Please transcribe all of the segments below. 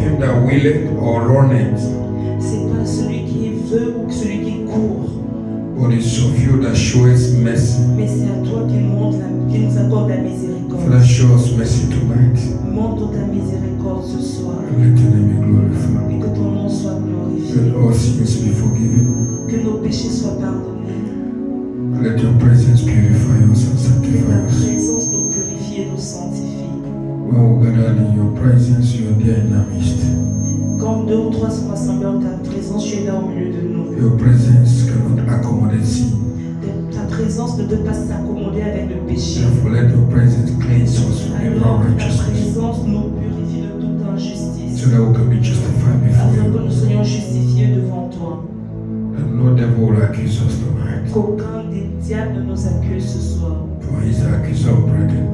him that willeth or runneth, C'est pas celui qui veut ou celui qui court, but it's of you that showeth mercy. mais c'est à toi qui nous accorde la Father, miséricorde. show us mercy tonight. Montre ta miséricorde ce soir And let your name be glorified. et que ton nom soit glorifié, Let all sins be forgiven. que nos péchés soient pardonnés, Let your presence purify us and que sanctify ta us. présence nous purifie et nous sanctifie. When we gather in your presence, you are there in our midst. Quand 2 ou 3 sont rassemblés en ta présence, tu es là au milieu de nous. Your presence cannot accommodate sin. Ta présence ne peut pas s'accommoder avec le péché. Therefore, let your presence cleanse us from every Alors ta unrighteousness, présence nous purifie de toute injustice, so that we can be justified before afin que you. nous soyons justifiés devant toi. And no devil will accuse us tonight, Qu'aucun des diables ne nous accuse ce soir. for he is the accuser of brethren.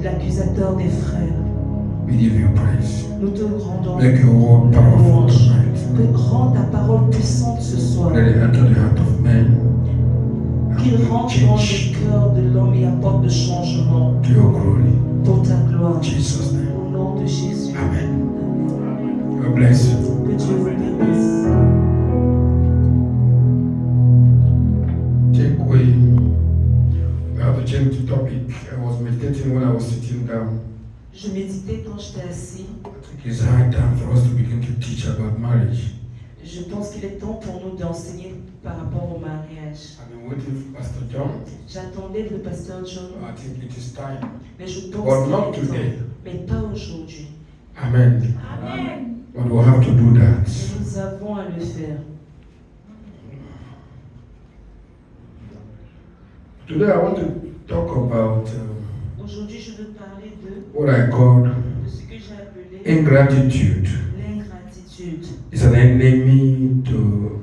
L'accusateur des frères, We give you praise. nous te rendons Make your word powerful louange. tonight. Que rend ta parole puissante ce soir. Let it enter the heart of man Qu'il and rentre dans change le cœur de l'homme et apporte le changement to your glory. pour ta gloire. In Jesus' name. Au nom de Jésus. Amen. Amen. God bless you. Que Dieu vous bénisse. Take away. We have to change the topic. I was meditating when I was sitting down. Je méditais quand j'étais assis. I think it's high time for us to begin to teach about marriage. Je pense qu'il est temps pour nous d'enseigner par rapport au mariage. I've been waiting for Pastor John. J'attendais le pasteur John, I think it is time. mais je pense But qu'il not est temps. today. Mais pas aujourd'hui. Amen. Amen. But we'll have to do that. Mais nous avons à le faire. Today I want to talk about Aujourd'hui, je veux parler de what I call ce que j'ai appelé ingratitude. l'ingratitude. It's an enemy to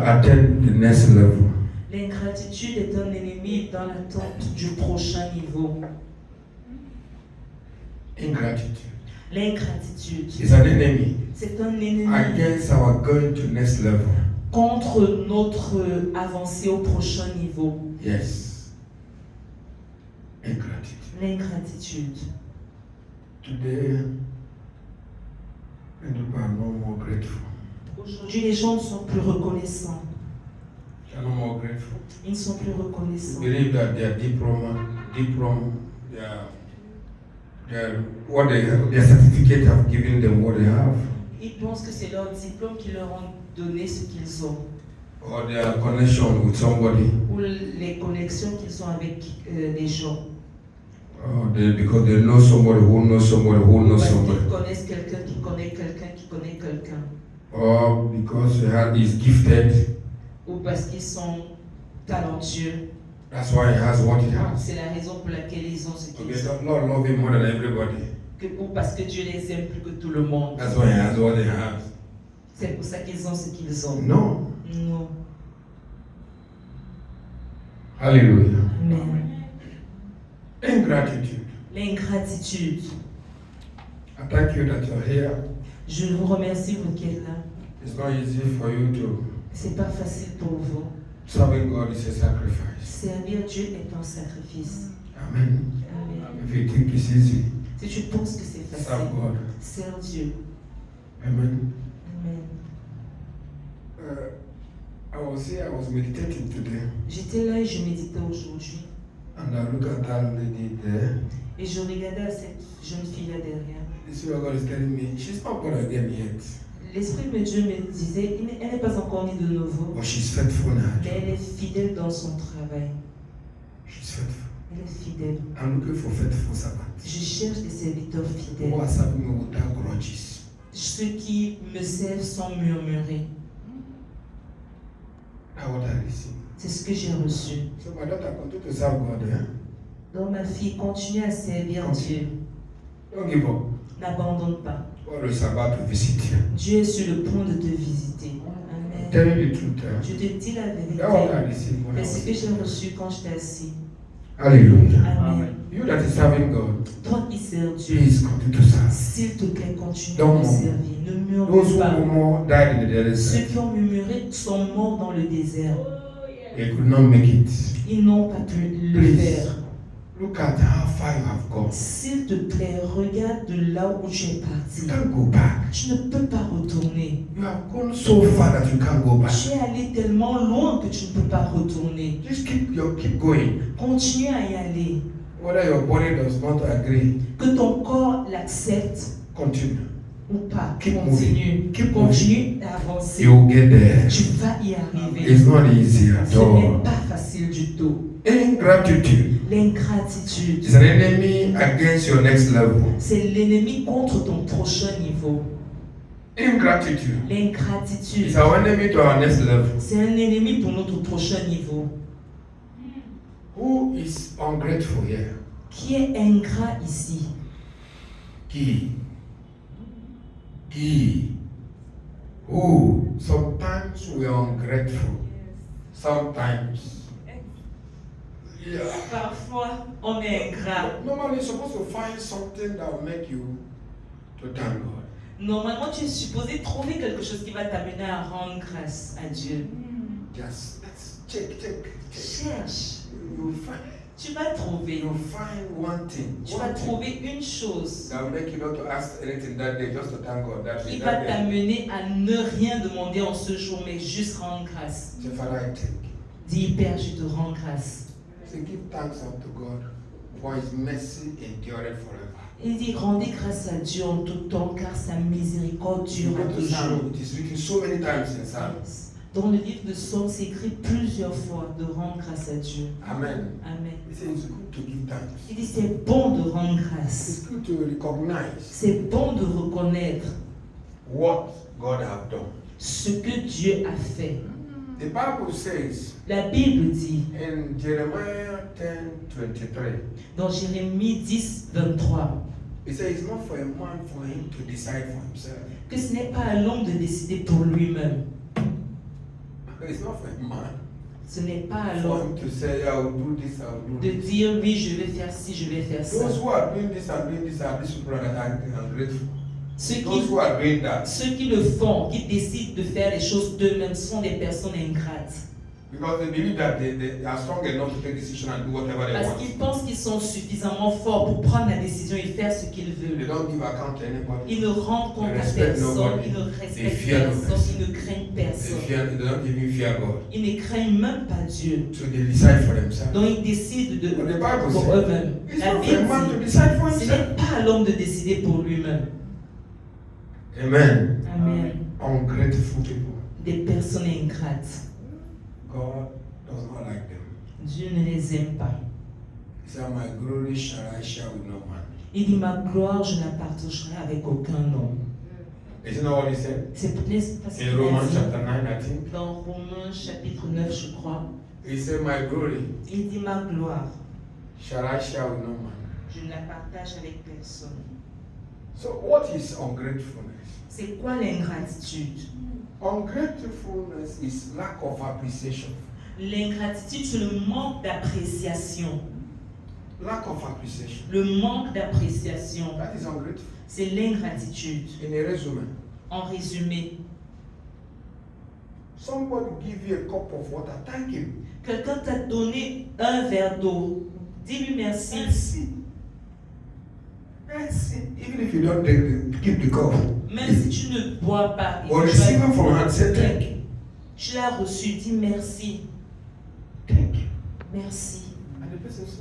attain the next level. L'ingratitude est un ennemi dans l'attente du prochain niveau. Ingratitude L'ingratitude, is an enemy c'est un ennemi against our going to next level. contre notre avancée au prochain niveau. Yes. Ingratitude. L'ingratitude. Today, many people are no more grateful. Aujourd'hui, les gens ne sont plus reconnaissants. They are no more grateful. Ils ne sont plus They reconnaissants. believe that their their certificate have given them what they have, Ils pensent que c'est leur diplôme qui leur ont donné ce qu'ils ont, or their connection with somebody, ou les connexions qu'ils ont avec les gens. because they know somebody who knows somebody who knows Parce somebody, qu'ils connaissent quelqu'un qui connaît quelqu'un qui connaît quelqu'un. or because he's gifted. Ou parce qu'ils sont talentueux. That's why he has what he has. C'est la raison pour laquelle ils ont ce qu'ils Okay, ont. the Lord love him more than everybody. Ou parce que Dieu les aime plus que tout le monde. That's why he has what he has. C'est pour ça qu'ils ont ce qu'ils ont. No. Non. Hallelujah. Amen. Ingratitude. L'ingratitude. I thank you that you're here. Je vous remercie vous qui êtes là. It's not easy for you to C'est pas facile pour vous. serving God is a sacrifice. Servir Dieu est un sacrifice. Amen. Amen. If you think it's easy, Si tu penses que c'est serve facile, God. sers Dieu. Amen. Amen. I was meditating today, J'étais là et je méditais aujourd'hui. and I look at that lady there. Et je regardais à cette jeune fille là derrière. The Spirit of God is telling me she's not born again yet, L'Esprit de Dieu me disait, elle n'est pas encore née de nouveau, but she's faithful in her mais job. elle est fidèle dans son travail. She's faithful. Elle est fidèle. I'm looking for faithful servants Je cherche des serviteurs who fidèles. are serving me without grudges. Ceux qui me servent sans murmurer. That's what I received. C'est ce que j'ai reçu. So my daughter continue to serve God. Donc ma fille, continue à servir Dieu. Don't give up. N'abandonne pas. God is about to visit you. Dieu est sur le point de te visiter. I'm Amen. telling you the truth. Je te dis la That's what I vérité. received when I Mais ce was. que j'ai reçu quand j'étais assis. Hallelujah. Amen. You that is serving God, Toi qui sers Dieu, please continue to serve. s'il te plaît, continue Don't à me murmur. servir. Ne Those murmure who pas. more died in the Ceux desert, qui ont murmuré sont morts dans le désert. they could not make it. Ils n'ont pas pu le Please. faire. Look at how far you have gone. S'il te plaît, regarde de là où tu es parti. You can't go back. Tu ne peux pas retourner. You have gone so far that you can't go back. Tu es allé tellement loin que tu ne peux pas retourner. Just keep going. Continue à y aller. Whether your body does not agree, Que ton corps l'accepte continue. ou pas. Keep Continue. moving. Keep Continue à avancer. You will get there. Tu vas y arriver. It's not easy at Ce n'est all. pas facile du tout. Ingratitude L'ingratitude, is an enemy against your next level. c'est l'ennemi contre ton prochain niveau. Ingratitude L'ingratitude, is our enemy to our next level. c'est un ennemi pour notre prochain niveau. Who is ungrateful here? Qui est ingrat ici? Qui? Who? Sometimes we are ungrateful. Sometimes. Yeah. Parfois, on est ingrat. Normally, you're supposed to find something that will make you to thank God. Normalement, tu es supposé trouver quelque chose qui va t'amener à rendre grâce à Dieu. Just let's check. Cherche. You'll find. Tu vas trouver. You'll find one thing. Tu vas trouver une chose That will make you not to ask anything that day, just to thank God. That qui day. va That day. t'amener à ne rien demander en ce jour, mais juste rendre grâce. Say, Father, I thank you. Dis, Père, je te rends grâce. Say, give thanks unto God for His mercy endureth forever. Il dit, rendez grâce à Dieu en tout temps, car sa miséricorde You dure go to toujours. Psalm, it is written so many times in Psalm. Dans le livre de Psaumes, c'est écrit plusieurs fois de rendre grâce à Dieu. Amen. Amen. He says it's good to give thanks. Il dit, c'est bon de rendre grâce. It's good to recognize C'est bon de reconnaître what God have done. ce que Dieu a fait. The Bible says La Bible dit, in Jeremiah 10:23, dans Jérémie 10, 23, it says it's not for a man for him to decide for himself. que ce n'est pas à l'homme de décider pour lui-même. It's not for a man Ce n'est pas à for l'homme him to say, I will do this, I will do de this. dire, oui, je vais faire ci, je vais faire ça. Those who are doing this and doing this are these people that are ungrateful. Ceux Those who are doing that, qui le font, qui décident de faire les choses d'eux-mêmes, sont des personnes ingrates. because they believe that they are strong enough to take decision and do whatever they Parce want. qu'ils pensent qu'ils sont suffisamment forts pour prendre la décision et faire ce qu'ils They veulent. don't give account to anybody. Ils ne rendent compte They à respect personne, nobody. ils ne They respectent fear no personne, person. ils ne craignent They personne. don't even fear God. Ils ne craignent même pas Dieu. So they decide for themselves. Donc ils décident But the Bible pour says, eux-mêmes. it's La not for a Bible man to dit, decide for ce himself. n'est pas à l'homme de décider pour lui-même. Amen. Amen. Ungrateful people. Des personnes ingrates. God does not like them. Dieu ne les aime pas. He said, my glory shall I share with no man. Il dit, ma gloire, je la partagerai avec aucun homme. Isn't that what he said? C'est peut-être parce In qu'il Romans a dit chapter 9, I think. dans Romains chapitre 9, je crois. He said, my glory Il dit, ma gloire, shall I share with no man. je ne la partage avec personne. So what is ungratefulness? C'est quoi l'ingratitude? Ungratefulness is lack of appreciation. L'ingratitude, c'est le manque d'appréciation. Lack of appreciation. Le manque d'appréciation, That is ungrateful. c'est l'ingratitude. In a resume, En résumé, somebody give you a cup of water, thank him. quelqu'un t'a donné un verre d'eau. Dis-lui merci. Merci. Merci. Even if you don't keep the cup. Même si tu ne bois pas, et Or que receive it from hand, say thank you. tu l'as reçu, dis merci. Thank you. Merci. And the person says,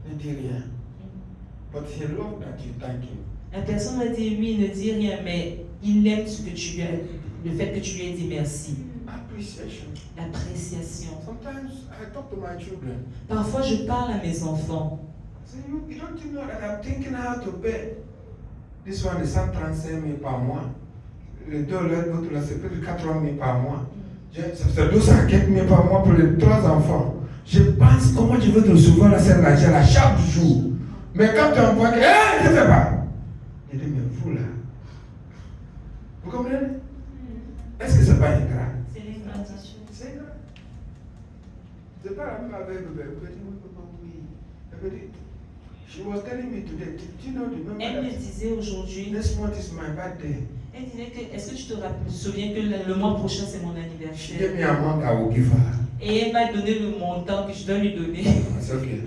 ne dit rien. But he loved that you thank him. La personne va dire oui, ne dit rien, mais il aime ce que tu lui as, le fait que tu lui aies dit merci. Appreciation. L'appréciation. Sometimes I talk to my children. Parfois, je parle à mes enfants. I say, you don't know that I'm thinking how to pay. This one is 135 000 par mois. Le deux, l'autre, là, c'est plus de 80 000 par mois. C'est 204 000 par mois pour les 3 enfants. Je pense comment je veux te recevoir la scène là chaque jour. Mais quand tu envoies que, je ne sais pas. Je dis, mais vous là, vous comprenez? Est-ce que ce n'est pas ingrat? C'est l'ingratitude. C'est ingrat. C'est pas la même avec le bébé. Oui. She was telling me today, do you know the number? Elle me disait aujourd'hui, Next month is my birthday. elle disait que, est-ce que tu te souviens que le mois prochain c'est mon She anniversaire? gave me a amount I will give her. Et elle m'a donné le montant que je dois lui donner. I said, okay.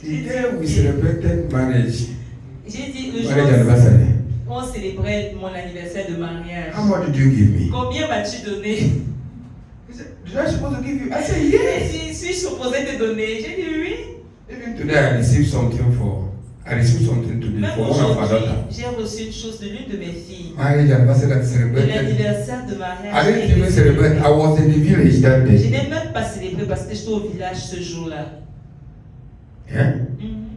The day we celebrated marriage, J'ai dit le marriage jour anniversary, où on célébrait mon anniversaire de mariage. how much did you give me? Combien m'as-tu donné? He said, did I supposed to give you? I said, yes. Suis-je supposé te donner? J'ai dit oui. Even today, I received something today Même for one of our aujourd'hui, daughters. j'ai reçu une chose de l'une de mes filles. Marriage anniversary that De celebrated. l'anniversaire de I mariage. didn't even celebrate. I was in the village that Je day. n'ai même pas célébré parce que j'étais au village ce jour-là. Yeah. Mhm.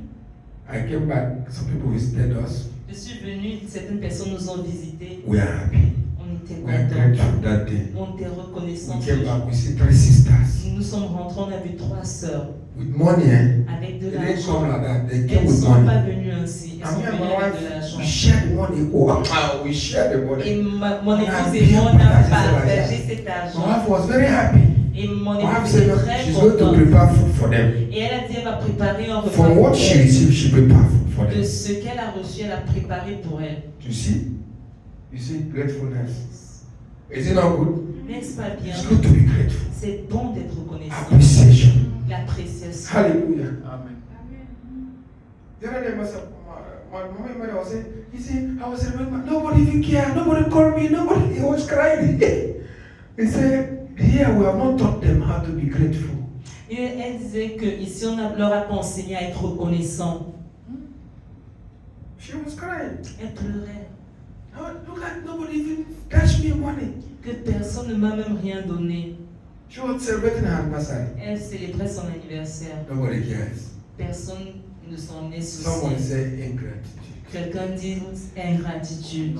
I came back. Some people visited us. Je suis venue, certaines personnes nous ont visités. We are happy. On était We are contents. grateful that day. On était reconnaissants. We came back. We see 3 sisters Nous sommes rentrés, on a vu 3 sœurs with money. Eh? avec de They didn't l'argent. come like that. They Elles came ne with sont money. pas venues ainsi. Elles And sont me and venues my avec de wife, l'argent. we shared the money. Wow, we shared the money. Et mon On a épouse et bien moi, on a partagé partagé cet My argent. wife was very happy. Et mon My wife épouse said est that très she's going to contente. prepare food for them. Et elle a dit elle va préparer un repas From what pour she elle. received, she prepared food for De them. ce qu'elle a reçu, elle a préparé pour elle. You see? You see gratefulness. Is it not good? N'est-ce pas bien? It's good to be grateful. C'est bon d'être reconnaissant. Appreciation. L'appréciation. Hallelujah. Amen. The other day, my mother was saying, you see, I was remembering, nobody even cared, nobody called me, nobody, he was crying. He said, here we have not taught them how to be grateful. Et elle disait que ici leur a pas enseigné à être reconnaissant. She was crying. Elle pleurait. Oh, look at nobody even touched me money. Que personne ne m'a même rien donné. She was celebrating her anniversary. Elle célébrait son anniversaire. Nobody cares. Personne ne s'en est Someone soucié. say ingratitude. Quelqu'un dit ingratitude.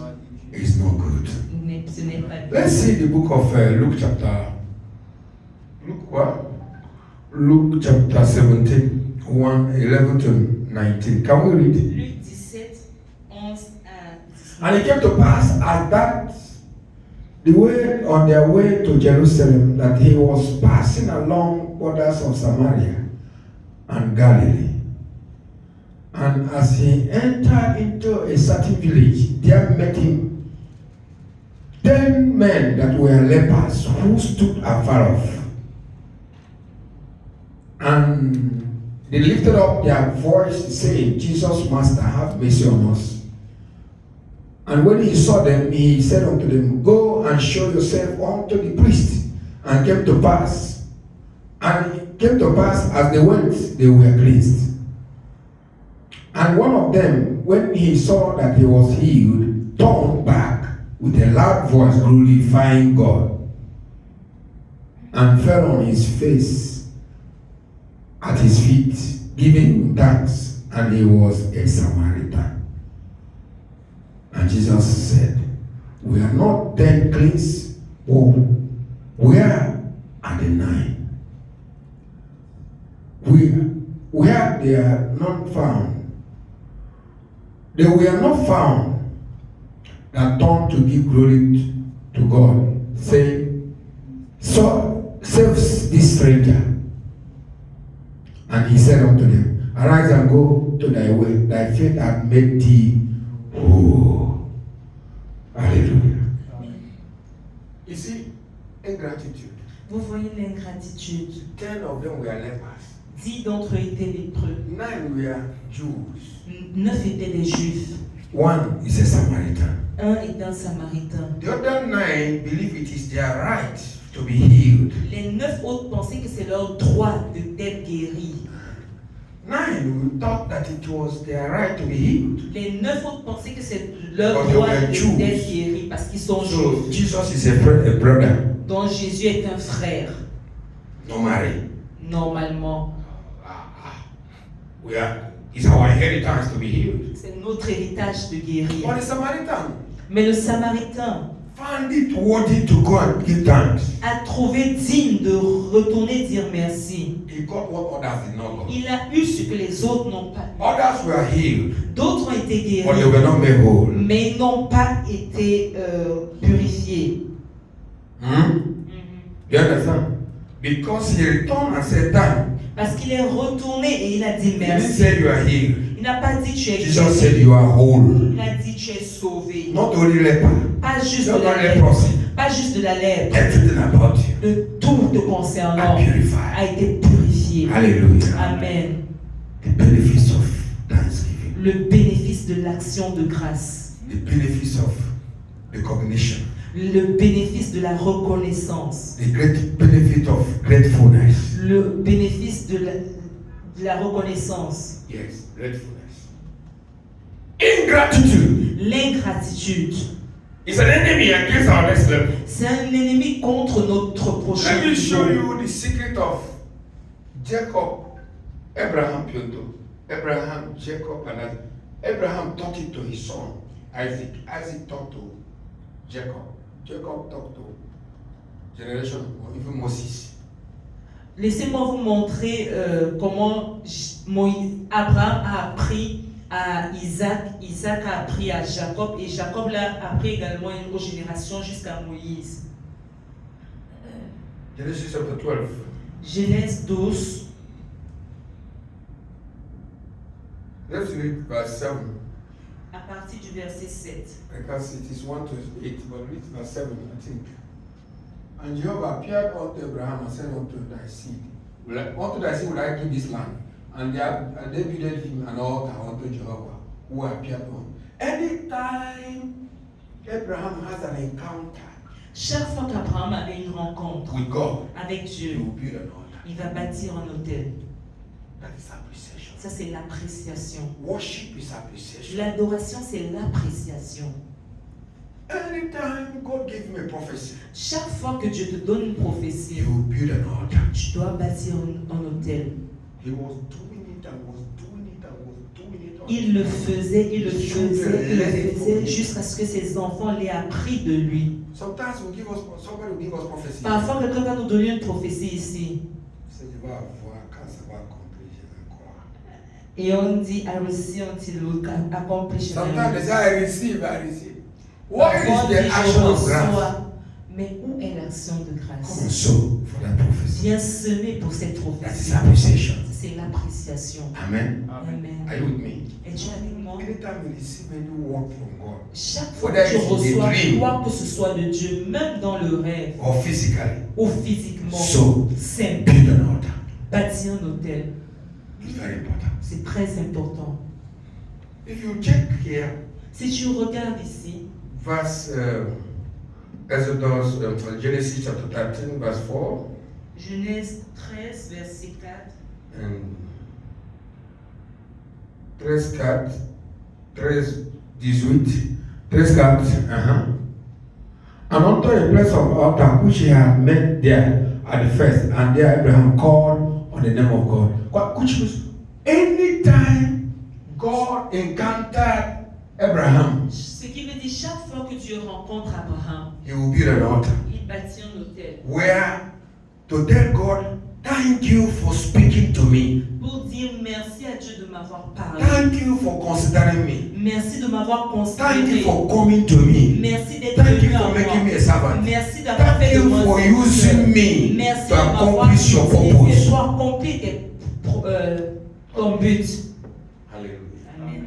It's not good. Ce n'est pas bien. Let's see the book of Luke chapter. Luke what? Luke chapter 17, 11 to 19. Can we read it? Luc 17, 11 à 19. And it came to pass as that the way on their way to Jerusalem that he was passing along borders of Samaria and Galilee. And as he entered into a certain village, there met him 10 men that were lepers who stood afar off. And they lifted up their voice, saying, Jesus, Master, have mercy on us. And when he saw them, he said unto them, Go and show yourself unto the priest. And it came to pass as they went, they were cleansed. And one of them, when he saw that he was healed, turned back with a loud voice, glorifying God, and fell on his face at his feet, giving thanks, and he was a Samaritan. And Jesus said, We are not then cleansed, oh, where are the 9? Where they are not found. They were not found that turned to give glory to God, saying, So saves this stranger. And he said unto them, Arise and go to thy way, thy faith hath made thee whole. Hallelujah. You see, ingratitude. Vous voyez l'ingratitude. 10 of them were lepers. 10 d'entre eux étaient lépreux. 9 were Jews. 9 étaient des Juifs. 1 is a Samaritan. Un est un Samaritain. The other 9 believe it is their right to be healed. Les 9 autres pensaient que c'est leur droit d'être guéris. 9 thought that it was their right to be healed. Les 9 autres pensaient que c'est leur But they droit were d'être Jews. guéris parce qu'ils sont So juifs. Jesus is a brother. Donc Jésus est un frère, Normally. normalement. It's our inheritance to be healed. C'est notre héritage de guérir. But the Samaritan Mais le Samaritain found it worthy to go and give thanks. a trouvé digne de retourner dire merci. He got what others did not get. Il a eu ce que les autres n'ont pas eu. Others were healed, D'autres ont été but they guéris, were not made whole. mais ils n'ont pas été purifiés. You understand? Because he returned and said, Thank. Parce qu'il est retourné et il a dit He didn't merci. say you are healed. Il n'a pas dit tu es Jesus guéri. said you are whole. Il a dit tu es sauvé. Not only leper, Pas juste de not la only lèpre. leprosy. Pas juste de la lèpre. Everything about you De tout te concernant are purified. a été purifié. Hallelujah. Amen. The benefits of thanksgiving. Le bénéfice de l'action de grâce. The benefits of recognition. Le bénéfice de la reconnaissance. The great benefit of gratefulness. Le bénéfice de la reconnaissance. Yes, gratefulness. Ingratitude. L'ingratitude. It's an enemy against our next level. C'est un ennemi contre notre prochain Let me show niveau. you the secret of Jacob, Abraham, Piotr, Abraham, Jacob, and Isaac. Abraham taught it to his son, Isaac. Isaac taught to Jacob. Jacob taught to generation, or even Moses. Laissez-moi vous montrer comment Abraham a appris à Isaac, Isaac a appris à Jacob et Jacob l'a appris également aux générations jusqu'à Moïse. Genesis chapter 12. Genèse 12. Let's read verse 7. À partir du verset 7. Because it is 1 to 8, but read verse 7, I think. And Jehovah appeared unto Abraham and said unto thy seed, unto thy seed will I give this land. And they builded him an altar unto Jehovah, who appeared to him. Anytime Abraham has an encounter Chaque fois qu'Abraham avait une rencontre with God, avec he Dieu, will build an altar. il va bâtir un autel. That is appreciation. Ça, c'est l'appréciation. Worship is appreciation. L'adoration, c'est l'appréciation. Anytime God gives me a prophecy, Chaque fois que Dieu te donne une prophétie, he will build an altar. tu dois bâtir un autel. He was doing it and was doing it and was doing it. Il le faisait jusqu'à ce que ses enfants l'aient appris de lui. Sometimes somebody will give us prophecy. Parfois, quelqu'un va nous donner une prophétie ici. C'est je vais avoir quand ça va accomplir, je vais croire. Et on dit, I will see until we can accomplish it. Sometimes they say, I receive. What Parfois, is on dit, the je action of grace? reçois. Mais où est l'action de Come on, grâce? sow for that prophecy. Viens semer pour cette That prophétie. is appreciation. C'est l'appréciation. Amen. Amen. Are you with me? Es-tu avec moi? Anytime you receive any word from God, Chaque fois Whether que tu it's in a reçois dream, quoi que ce soit de Dieu, même dans le rêve or physically, ou physiquement, so simple, build an altar. bâtir un hôtel, It's very important. c'est très important. If you check here, Si tu regardes ici, verse Exodus, Genesis chapter 13, verse 4, Genèse 13, verset 4, and 13, 18, 13, And unto a place of altar which he had made there at the first, and there Abraham called on the name of God. Which was anytime God encountered Abraham, ce qui veut dire chaque fois que Dieu rencontre Abraham, he will build an altar il bâtit un hôtel where to tell God, thank you for speaking to me. pour dire merci à Dieu de m'avoir parlé. Thank you for considering me. Merci de m'avoir Thank you considéré. for coming to me. Merci d'être Thank you venu à for making me moi. a servant. Merci d'avoir Thank fait de you moi for un serviteur. using me Merci to de m'avoir accomplish your utilisé purpose. pour accomplir ton but. Hallelujah. Amen.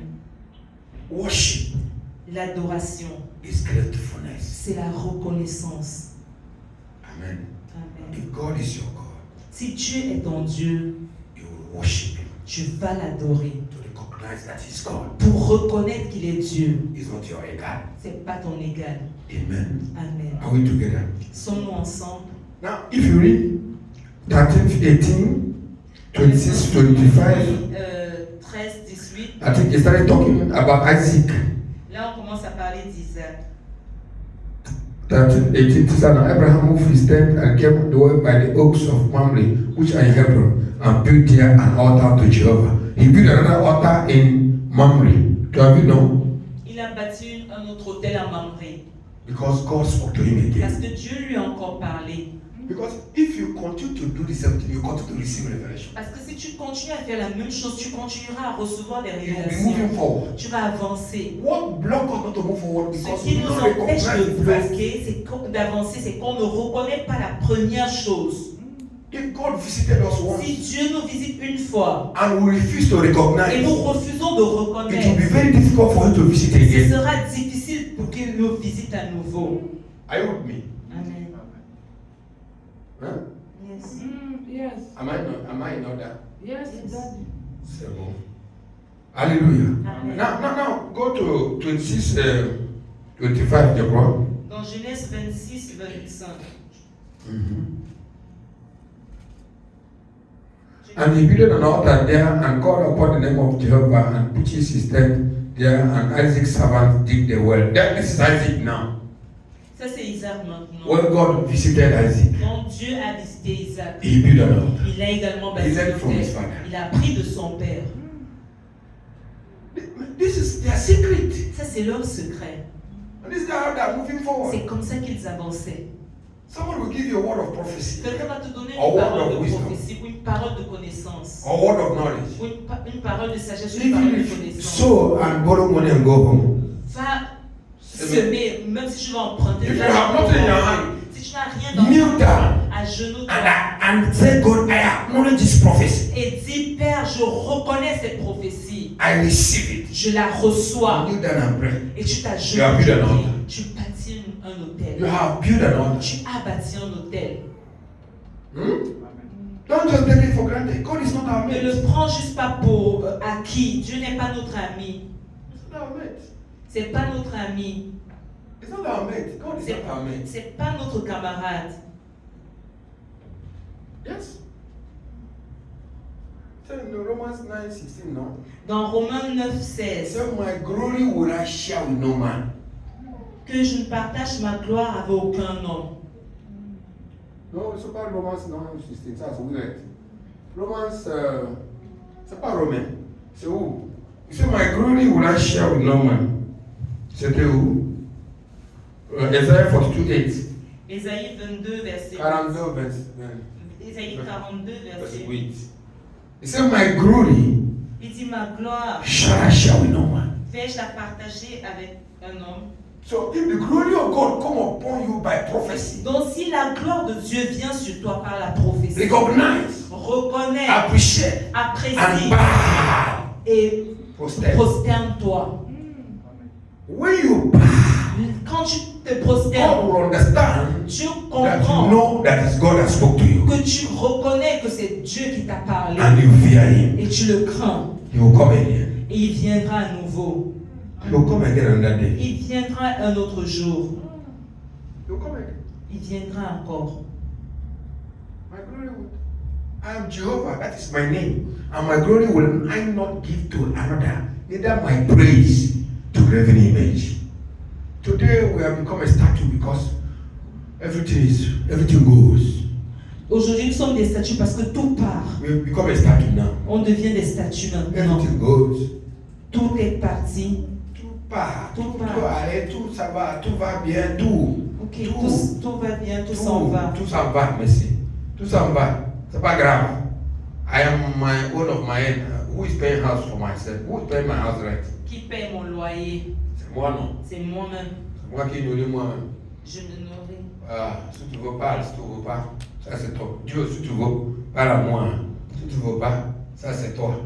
Worship L'adoration, is gratefulness. c'est la reconnaissance. Amen. Amen. If God is your God, Si Dieu est ton Dieu, you will worship Him tu vas l'adorer to recognize that He's God. pour reconnaître qu'il est Dieu. He's not your God. C'est pas ton égal. Amen. Amen. Are we together? Sommes-nous ensemble? Now, if you read 13, 18, 26, 25, 13, 18. I think he started talking about Isaac. Là, on commence à parler d'Isaac. 13, 18, now Abraham moved his tent and came the way by the oaks of Mamre, which are in Hebron, and built there an altar to Jehovah. He built another altar in Mamre. Do you know? Il a bâti un autre hôtel à Mamré. Because God spoke to him Parce again. que Dieu lui a encore parlé. Because if you continue to do the same thing, you continue to receive revelation. Parce que si tu continues à faire la même chose, tu continueras à recevoir des You will be moving révélations. forward. Tu vas avancer. What block us not to move forward? Ce Because qui we nous don't empêche recognize de the first. bloquer, d'avancer, c'est qu'on ne reconnaît pas la première chose. If God visited us once Si Dieu nous visite une fois and we refuse to et recognize, nous refusons de it will be reconnaître, very difficult for Him to visit ce again. sera difficile pour qu'il nous visite à nouveau. Are you with me? Amen. Huh? Yes. Yes. Am I in order? Yes, Yes. Daddy. C'est bon. Alléluia. Amen. Now, go to 26, 25, je crois. Dans Genèse 26, 25. And he built an altar there and called upon the name of Jehovah and pitched his tent there, and Isaac's servant dig the well. This is Isaac now. Ça, c'est Isaac maintenant. When God visited Isaac, Quand Dieu a visité Isaac, he built an altar. il a également bâti Isaac from his l'autel. father. Il a appris de son père. This is their secret. Ça, c'est leur secret. And this is how they are moving forward. C'est comme ça qu'ils avançaient. Someone will give you a word of prophecy, Quelqu'un va te donner A une word parole of de wisdom. prophétie ou une parole de connaissance. a word of knowledge. Ou une parole de sagesse ou une parole Even de if connaissance. sow and borrow money and go home. Va semer, même si tu vas emprunter. If va you have nothing in your emprunter. hand, Si tu n'as rien dans kneel down à genoux and say, God, I acknowledge this prophecy. et dis, Père, je reconnais cette prophétie. I receive it. Je la reçois. Kneel down and pray. Et tu You have built an t'ajoutes. altar. Tu bâtis un hôtel. You have built an altar. Tu as bâti un hôtel. Don't just take it for granted. God is not our Ne mate. le prends juste pas pour acquis. Dieu n'est pas notre ami. It's not our mate. C'est pas notre ami. It's not our mate. God is not our mate. C'est pas notre camarade. Yes. So in Romans 9:16, no? Dans Romains 9, It 16, said, my glory will I share with no man. que je ne partage ma gloire avec aucun homme. No, c'est pas Romans 9:16, ça c'est weird. Romans, c'est pas Romain. C'est où? It said, my glory will I share with no man. C'était où? Isaiah 42:8. Ésaïe 22, verset 42 verse Ésaïe 42, verset 8. It said, my glory Il dit, ma gloire, shall I share with no man. vais-je la partager avec un homme? So if the glory of God come upon you by prophecy, Donc si la gloire de Dieu vient sur toi par la prophétie, recognize, reconnais, appreciate, and apprécie bow. et Prosterne. prosterne-toi. When you bow, Quand tu te God prosternes, will understand tu that you comprends know that is God that spoke to you, que tu reconnais que c'est Dieu qui t'a parlé and you fear Him. et tu le crains. He will come again. Et il viendra à nouveau. He will come again on that day. Il viendra un autre jour. He will come again. Il viendra encore. My glory will. I am Jehovah, that is my name. And my glory will I not give to another, neither my praise to graven image. Today we have become a statue because everything goes. Aujourd'hui, nous sommes des statues parce que tout part. We have become a statue now. On devient des statues maintenant. Everything goes. Tout est parti. Tout part, Tout tout part. peut aller, tout ça va, tout va bien, tout. Ok, Tout. tout va bien, tout s'en va. Tout s'en va, merci. Tout s'en va. C'est pas grave. I am my own of my own. Who is paying house for myself? Who is paying my house rent? Qui paye mon loyer? C'est moi, non? C'est moi-même. C'est moi qui nourris moi-même. Je me nourris. Ah, si tu veux pas, si tu veux pas, ça c'est toi. Dieu, si tu veux, parle à moi. Si tu veux pas, ça c'est toi.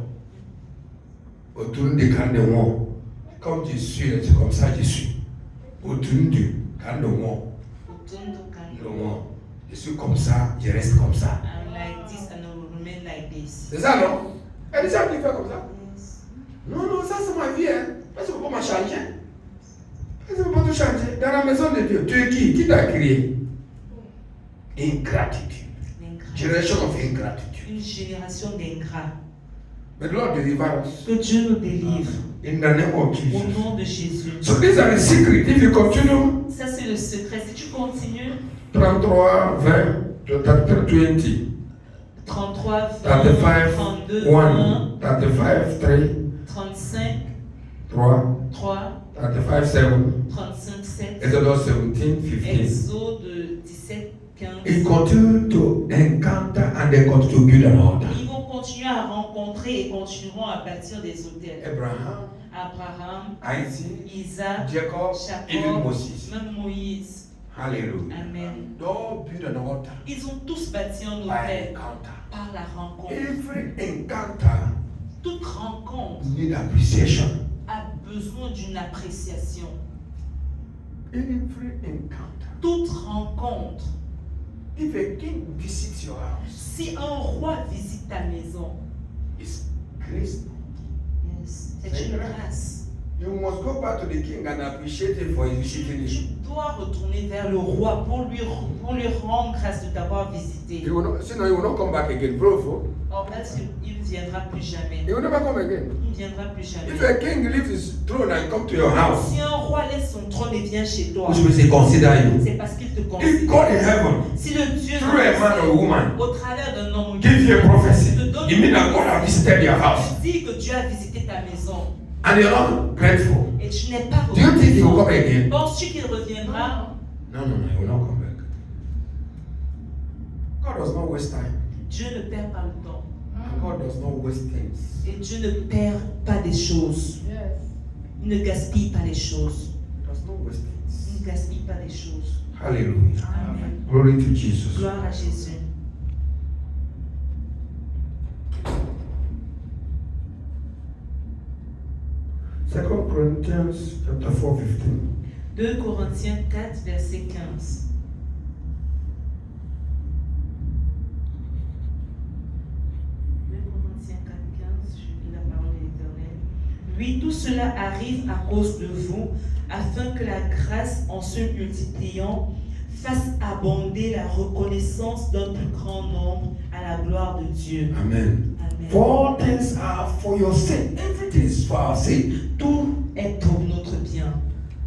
Autour du camp de moi, comme je suis, c'est comme ça que je suis. Autour du camp de moi, je suis comme ça, je reste comme ça. I'm like this and I will remain like this. C'est ça, non? Elle dit ça qui fait comme ça. Non, non, ça c'est ma vie. Hein. Parce que tu ne peux pas me changer. Parce que tu ne peux pas tout changer. Dans la maison de Dieu, tu es qui? Qui t'a créé? Ingratitude. Generation of ingratitude. Une génération d'ingrats. May the Lord deliver us. Que Dieu nous délivre. In the name of Au Jesus. nom de Jésus. So these are the secrets. If you continue, Ça, c'est le secret. Si tu continues, 33, 20, 20. 33, 20, 35, 32, 1, 35, 3, 35, 3, 3, 35, 7, 35, 7, Exodus 17, 15. Exode 17, 15. He continued to encounter and they continue to build an altar. Ils vont continuer à rencontrer et continueront à bâtir des hôtels. Abraham, Abraham, Isaac, Isaac, Jacob, even Jacob, Moses. même Moïse. Hallelujah. Amen. They all build an altar Ils ont tous bâti un by hôtel encounter. par la rencontre. Every encounter Toute rencontre need appreciation. a besoin d'une appréciation. Every encounter. Toute rencontre. If a king visits your house, Si un roi visite ta maison, it's by grace. Yes. C'est une grâce. You must go back to the king and appreciate him for his visiting Tu you. dois retourner vers le roi pour lui rendre grâce de t'avoir visité. Sinon, he will not come back again, bro. Or else il ne viendra plus jamais. He will never come again. Il ne viendra plus jamais. If a king leaves his throne and come to your house, Si un roi laisse son trône et vient chez toi, which means he consider you. c'est parce qu'il te If considère. God in heaven, Si le Dieu through a man or woman, au travers d'un homme ou give you a prophecy, te donne you mean that God has visited your house, tu dis que Dieu a visité ta maison and you're not grateful. et tu n'es pas Do you think he will come reconnaissant. again? Penses-tu qu'il reviendra? No, he will not come back. God does not waste time. Dieu ne perd pas le temps. And God does not waste things. Et Dieu ne perd pas des choses. Il ne gaspille pas les choses. He does not waste Il things. ne gaspille pas les choses. Hallelujah. Amen. Glory to Jesus. Gloire à Jésus. Second Corinthians chapter 4, 15. 2 Corinthiens 4, verset 15. Corinthiens 4, 15, je lis la parole de l'Éternel. Oui, tout cela arrive à cause de vous, afin que la grâce, en se multipliant, fasse abonder la reconnaissance d'un plus grand nombre à la gloire de Dieu. Amen. Amen. All things are for your sake. Everything is for our sake. Tout est pour notre bien.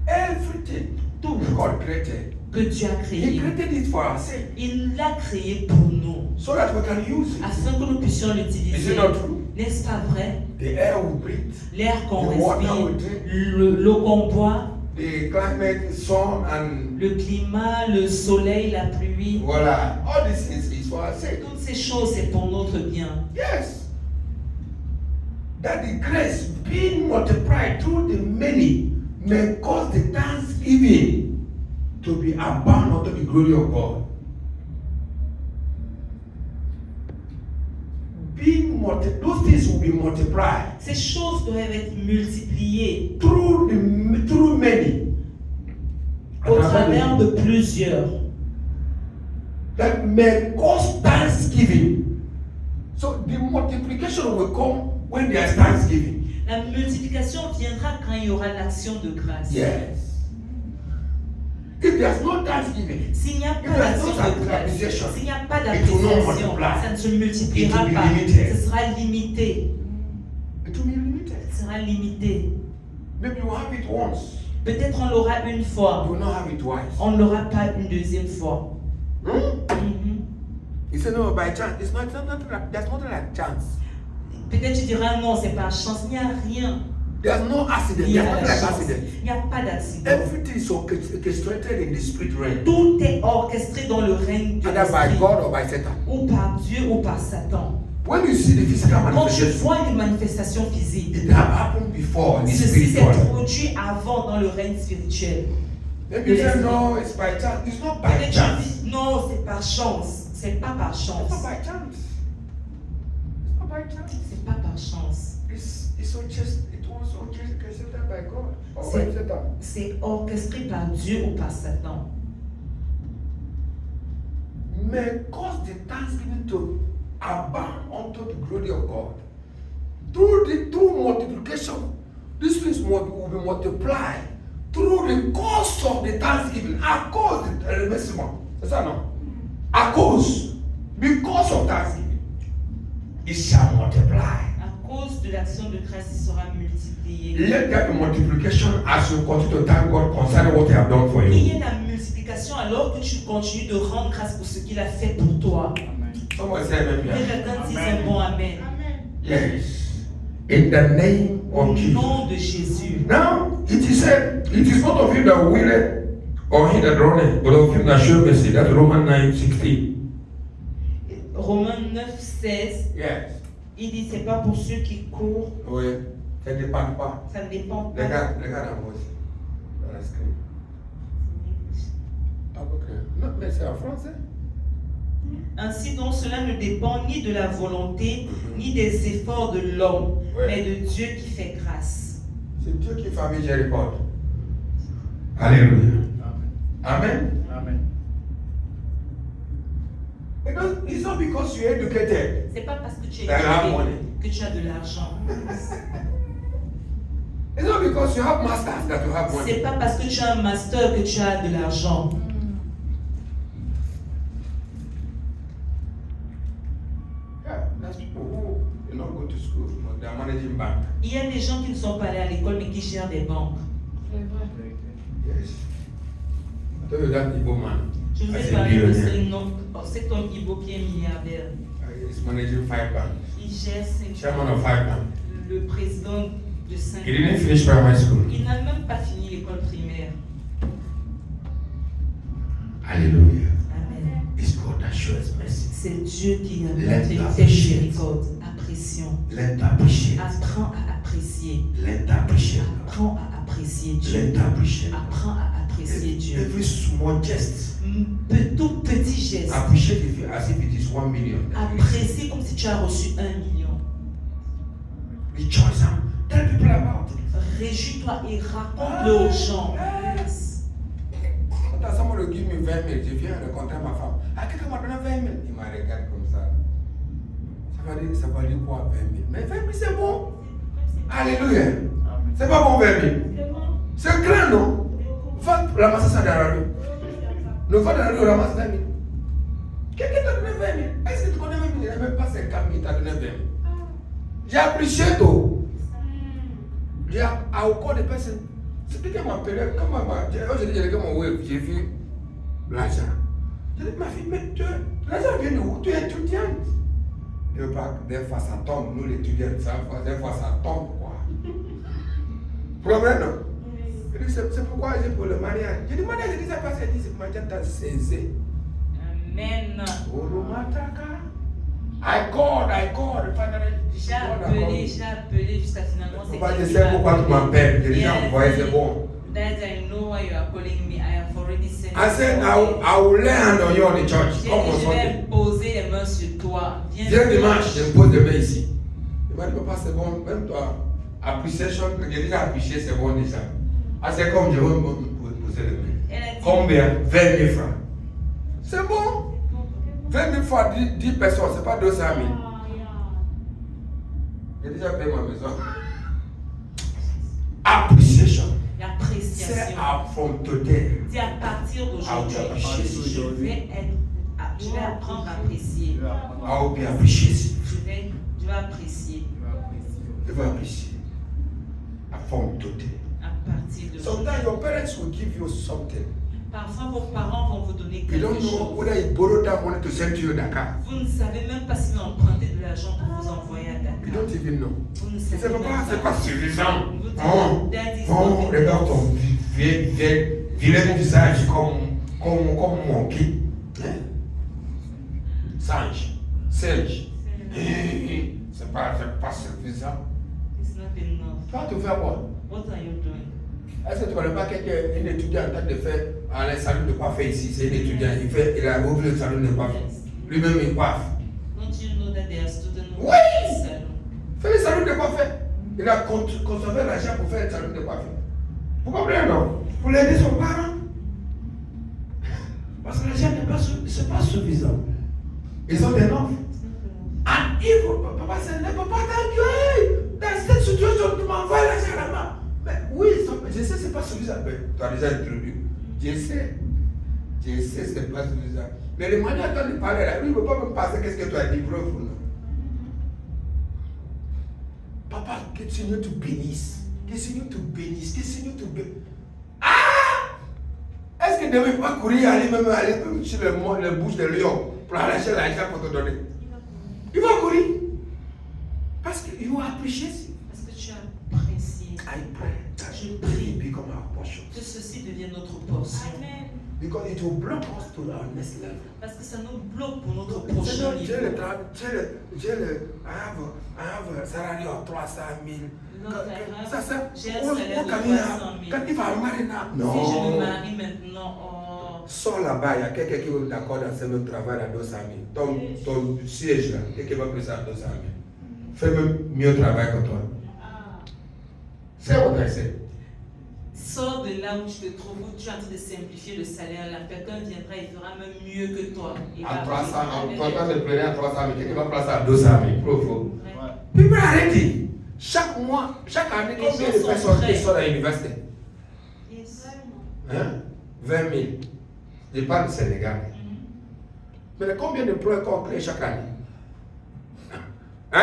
Everything. Tout God created. que Dieu a He créé, created it for our sake. il l'a créé pour nous, So that we can use it. afin que nous puissions Is l'utiliser. it not true? N'est-ce pas vrai? The air we breathe, L'air qu'on the water respire, we drink, l'eau qu'on boit, the climate, sun, and le climat, le soleil, la pluie, voila. All these things is for our sake. toutes ces choses, c'est pour notre bien. Yes. That the grace being multiplied through the many may cause the thanksgiving to be abound unto the glory of God. Those things will be multiplied Ces choses doivent être multipliées through many. au travers de plusieurs, That may cause thanksgiving. So the multiplication will come when there is thanksgiving. La multiplication viendra quand il y aura l'action de grâce. Yes. If there's no thanksgiving, S'il n'y a if pas there's no d'action de grâce, appreciation, s'il n'y a pas it will not d'appréciation, multiply. ça ne se multipliera It will be pas. limited. Ce sera limité. it will be limited. Ce sera limité. Maybe you have it once, Peut-être on l'aura une you fois, will not have it twice. on ne l'aura pas une deuxième fois. Mhm. You say no by chance. It's not like, there's nothing like chance. Peut-être tu diras non, c'est par chance. Il n'y a rien. There's no accident. Il y There's a nothing la like chance. accident. Il n'y a pas d'accident. Everything is orchestrated in the spirit realm, Tout est orchestré dans le règne de either by l'esprit, God or by Satan. ou par Dieu ou par Satan. When you see the physical Quand tu manifestation, vois une manifestation physique, it have happened before in the ceci s'est spiritual. produit avant dans le règne spirituel. Maybe you say no, it's by chance. It's not by Peut-être chance. tu dis non, c'est par chance. C'est pas par It's chance. not by chance. It's not by chance. C'est pas par chance. It was orchestrated by God or C'est- by Satan. C'est orchestré par Dieu ou par Satan. May cause the thanksgiving to abound unto the glory of God. Through multiplication, these things will be multiplied through the cause of the thanksgiving. À cause de remerciement. C'est ça, non? À cause. Because of thanksgiving. It shall multiply. À cause de l'action de grâce, il sera multiplié. Let there be multiplication as you continue to thank God concerning what He has done for Il y you. ait la multiplication alors que tu continues de rendre grâce pour ce qu'il a fait pour toi. Someone say amen. Que Yeah. quelqu'un dise un bon amen. Yes. In the name Au of Jesus. nom de Jésus. Now, it is said, it is not of him that willeth or he that runneth, but of him that showeth mercy. That's Romans 9:16. Romains 9, 16, Yes. il dit c'est pas pour ceux qui courent, Oui. Ça ne dépend pas. ça ne dépend pas. Regarde la voix ici. Dans la screen. Ah, ok. Non, mais c'est en français. Ainsi donc cela ne dépend ni de la volonté, ni des efforts de l'homme, Ouais. mais de Dieu qui fait grâce. C'est Dieu qui fait miséricorde. Alléluia. Amen. Amen. It's not because you're educated C'est pas parce que tu es that you have éduqué money. que tu as de l'argent. It's not because you have masters that you have money. C'est pas parce que tu as un master que tu as de l'argent. Yeah, there's people who do not go to school, but they are managing bank. Il y a des gens qui ne sont pas allés à l'école mais qui gèrent des banques. Yes. I told you that Igbo man. Je vous I ai said parlé de billionaire. cet homme Igbo qui est milliardaire. He's managing 5 banks. Il gère 5 Chairman of 5 banks. Le président de 5 He didn't finish primary school. Il n'a même pas fini l'école primaire. Hallelujah. Amen. It's God that shows mercy. C'est Dieu qui a Let montré us fait appreciate. miséricorde. Apprécions. Let appreciate. Apprends à apprécier. Let appreciate. Apprends à apprécier Dieu. Let appreciate. Apprends à apprécier Dieu. Every small gest. Tout petit geste. Appreciate it as if it is 1 million. Apprécie comme si tu as reçu 1 million. Rejoice and tell people about it. Réjouis-toi et raconte-le aux gens. Yes. Quand somebody give me 20 000, je viens rencontrer ma femme. Ah, quelqu'un m'a donné 20 000. Il m'a regardé comme ça. Ça va dire quoi 20 000? Mais 20 000 c'est bon. Alléluia. C'est pas bon 20 000. C'est grand, non? Va ramasser ça dans la rue. Ne va dans la rue ramasser 20 000. Quelqu'un t'a donné 20 000. Est-ce que tu connais 20 000? Il n'a même pas 50 000, il t'a donné 20 000. J'ai apprécié tout. J'ai à encore des personnes. C'est quelqu'un m'a appelé. J'ai vu l'argent. J'ai dit, ma fille, mais l'argent vient de où? Tu es étudiante. Des fois ça tombe, nous les étudiants, des fois ça tombe quoi. Problème non? Il dit, c'est pourquoi j'ai pour le mariage. J'ai dit, mariage, il dit, ça passe, il dit, c'est mariage, t'as saisi. Amen. I called, finally. J'ai appelé jusqu'à finalement. Je sais pourquoi tu m'appelles. J'ai déjà envoyé, c'est bon. That I know why you are calling me. I have already sent. I said, I will lay hand on you on the church. Come on Je vais Sunday. poser les mains sur toi. Viens dimanche, je me pose des mains ici. Il m'a dit, papa, c'est bon, même toi. Appreciation, j'ai déjà apprécié, c'est bon déjà. Ah, c'est comme je veux me poser les mains. Combien? 20 000 francs. C'est bon. 20 000 fois 10 personnes, c'est pas 200 000. J'ai déjà payé ma maison. Appreciation. L'appréciation. C'est from today. C'est à partir d'aujourd'hui, je vais apprendre à apprécier. I will be appreciative. Je vais apprécier. Je vais apprécier. From today. À partir de Sometimes your parents will give you something. Parfois, vos parents vont vous donner You quelque don't know chose. whether you borrow that money to send to you Dakar. Vous ne savez même pas s'ils ont emprunté de l'argent pour vous envoyer à You Dakar. don't even know. Vous ne C'est savez même pas pas. suffisant. Vous dites, Oh, that is oh, not regarde enough. ton vilain visage comme monkey. Hein? Singe. C'est pas suffisant. It's not enough. Tu vas te faire quoi? What are you doing? Est-ce que tu ne connais pas quelqu'un, un étudiant en train de faire un salon de coiffure ici? C'est un étudiant, il a ouvert le salon de coiffure. Lui-même il coiffe. Don't you know that there are students who Oui! have salon? Fais le salon de coiffure. Il a consommé l'argent pour faire le salon de coiffure. Vous comprenez non? Pour aider son parent. Parce que l'argent n'est pas suffisant. Ils ont des noms. And if papa c'est ne peut pas t'engueuler. Dans cette situation, tu m'envoies l'argent là-bas. Mais oui, je sais c'est pas suffisant. Mais tu as déjà introduit. Je sais c'est pas suffisant. Mais le manière dont il parlait là, lui il ne peut pas me passer qu'est-ce que tu as dit, preuve ou non. Papa, continue to bénisse. Continue to bénisse. Ah! Est-ce que ne veut pas courir, aller sur le bouche de lion pour arracher l'argent pour te donner? Il va courir. Parce que you appreciate. Parce que tu as apprécié. I pray that Je prie become our portion. que ceci devienne notre portion. Amen. Because it will block us to our next level. Parce que ça nous bloque pour notre prochain niveau. I have a salary of 300 000. J'ai un salaire de 300 000. If I marry now, Si je me no. marie maintenant, oh, Sors là-bas, il y a quelqu'un qui veut d'accord dans ce même travail à 200 000. Ton siège là, quelqu'un va presser à 200 000. Fais même mieux travail que toi. C'est what I say. sors de là où tu te trouves, où tu es en train de simplifier le salaire. Là, quelqu'un viendra et fera même mieux que toi. Il À va 300 apprendre. 000, toi, tu te prenais à 300 000, quelqu'un va placer à 200 000. Pro. Ouais. People are ready. Chaque mois, chaque année, Les combien gens de sont personnes prêts. qui sortent à l'université? Yes. Hein? 20 000. Je parle du Sénégal. Mais combien de emplois qu'on crée chaque année? Hein?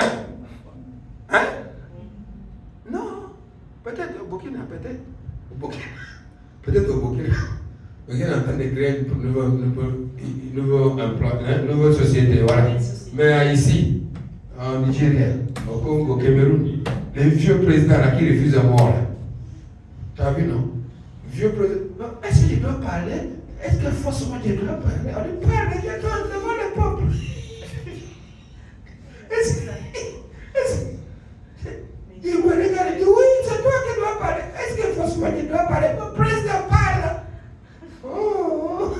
Hein? Non. Peut-être au Burkina, peut-être. Au Burkina. Peut-être au Burkina. Burkina est en train de créer une nouvelle société. Voilà. Mais ici, en Nigeria, au Congo, au Cameroun, les vieux présidents là, qui refusent à mort. Tu as vu, non? Vieux président. Est-ce que je dois parler? Est-ce que forcément je dois parler? On dit parle, je dois devant le peuple. Est-ce que. Il me regarde et dit oui, c'est toi qui dois parler. Est-ce que forcément je dois parler? Le président parle. Oh,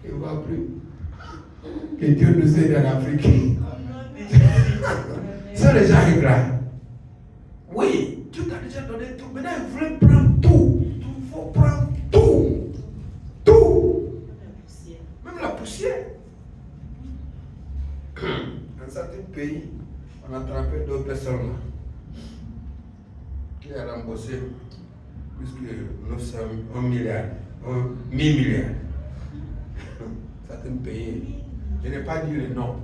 il ne va plus. Que Dieu nous aide en Afrique. Ça, les gens ingrats. Oui, Dieu t'a déjà donné tout. Maintenant, il veut prendre tout. Il faut prendre tout. Tout. Même la poussière. Dans certains pays, on a attrapé 2 personnes là, qui a remboursé plus que 900, 1 milliard, 1000 milliards. Certains pays, je n'ai pas dit le nom.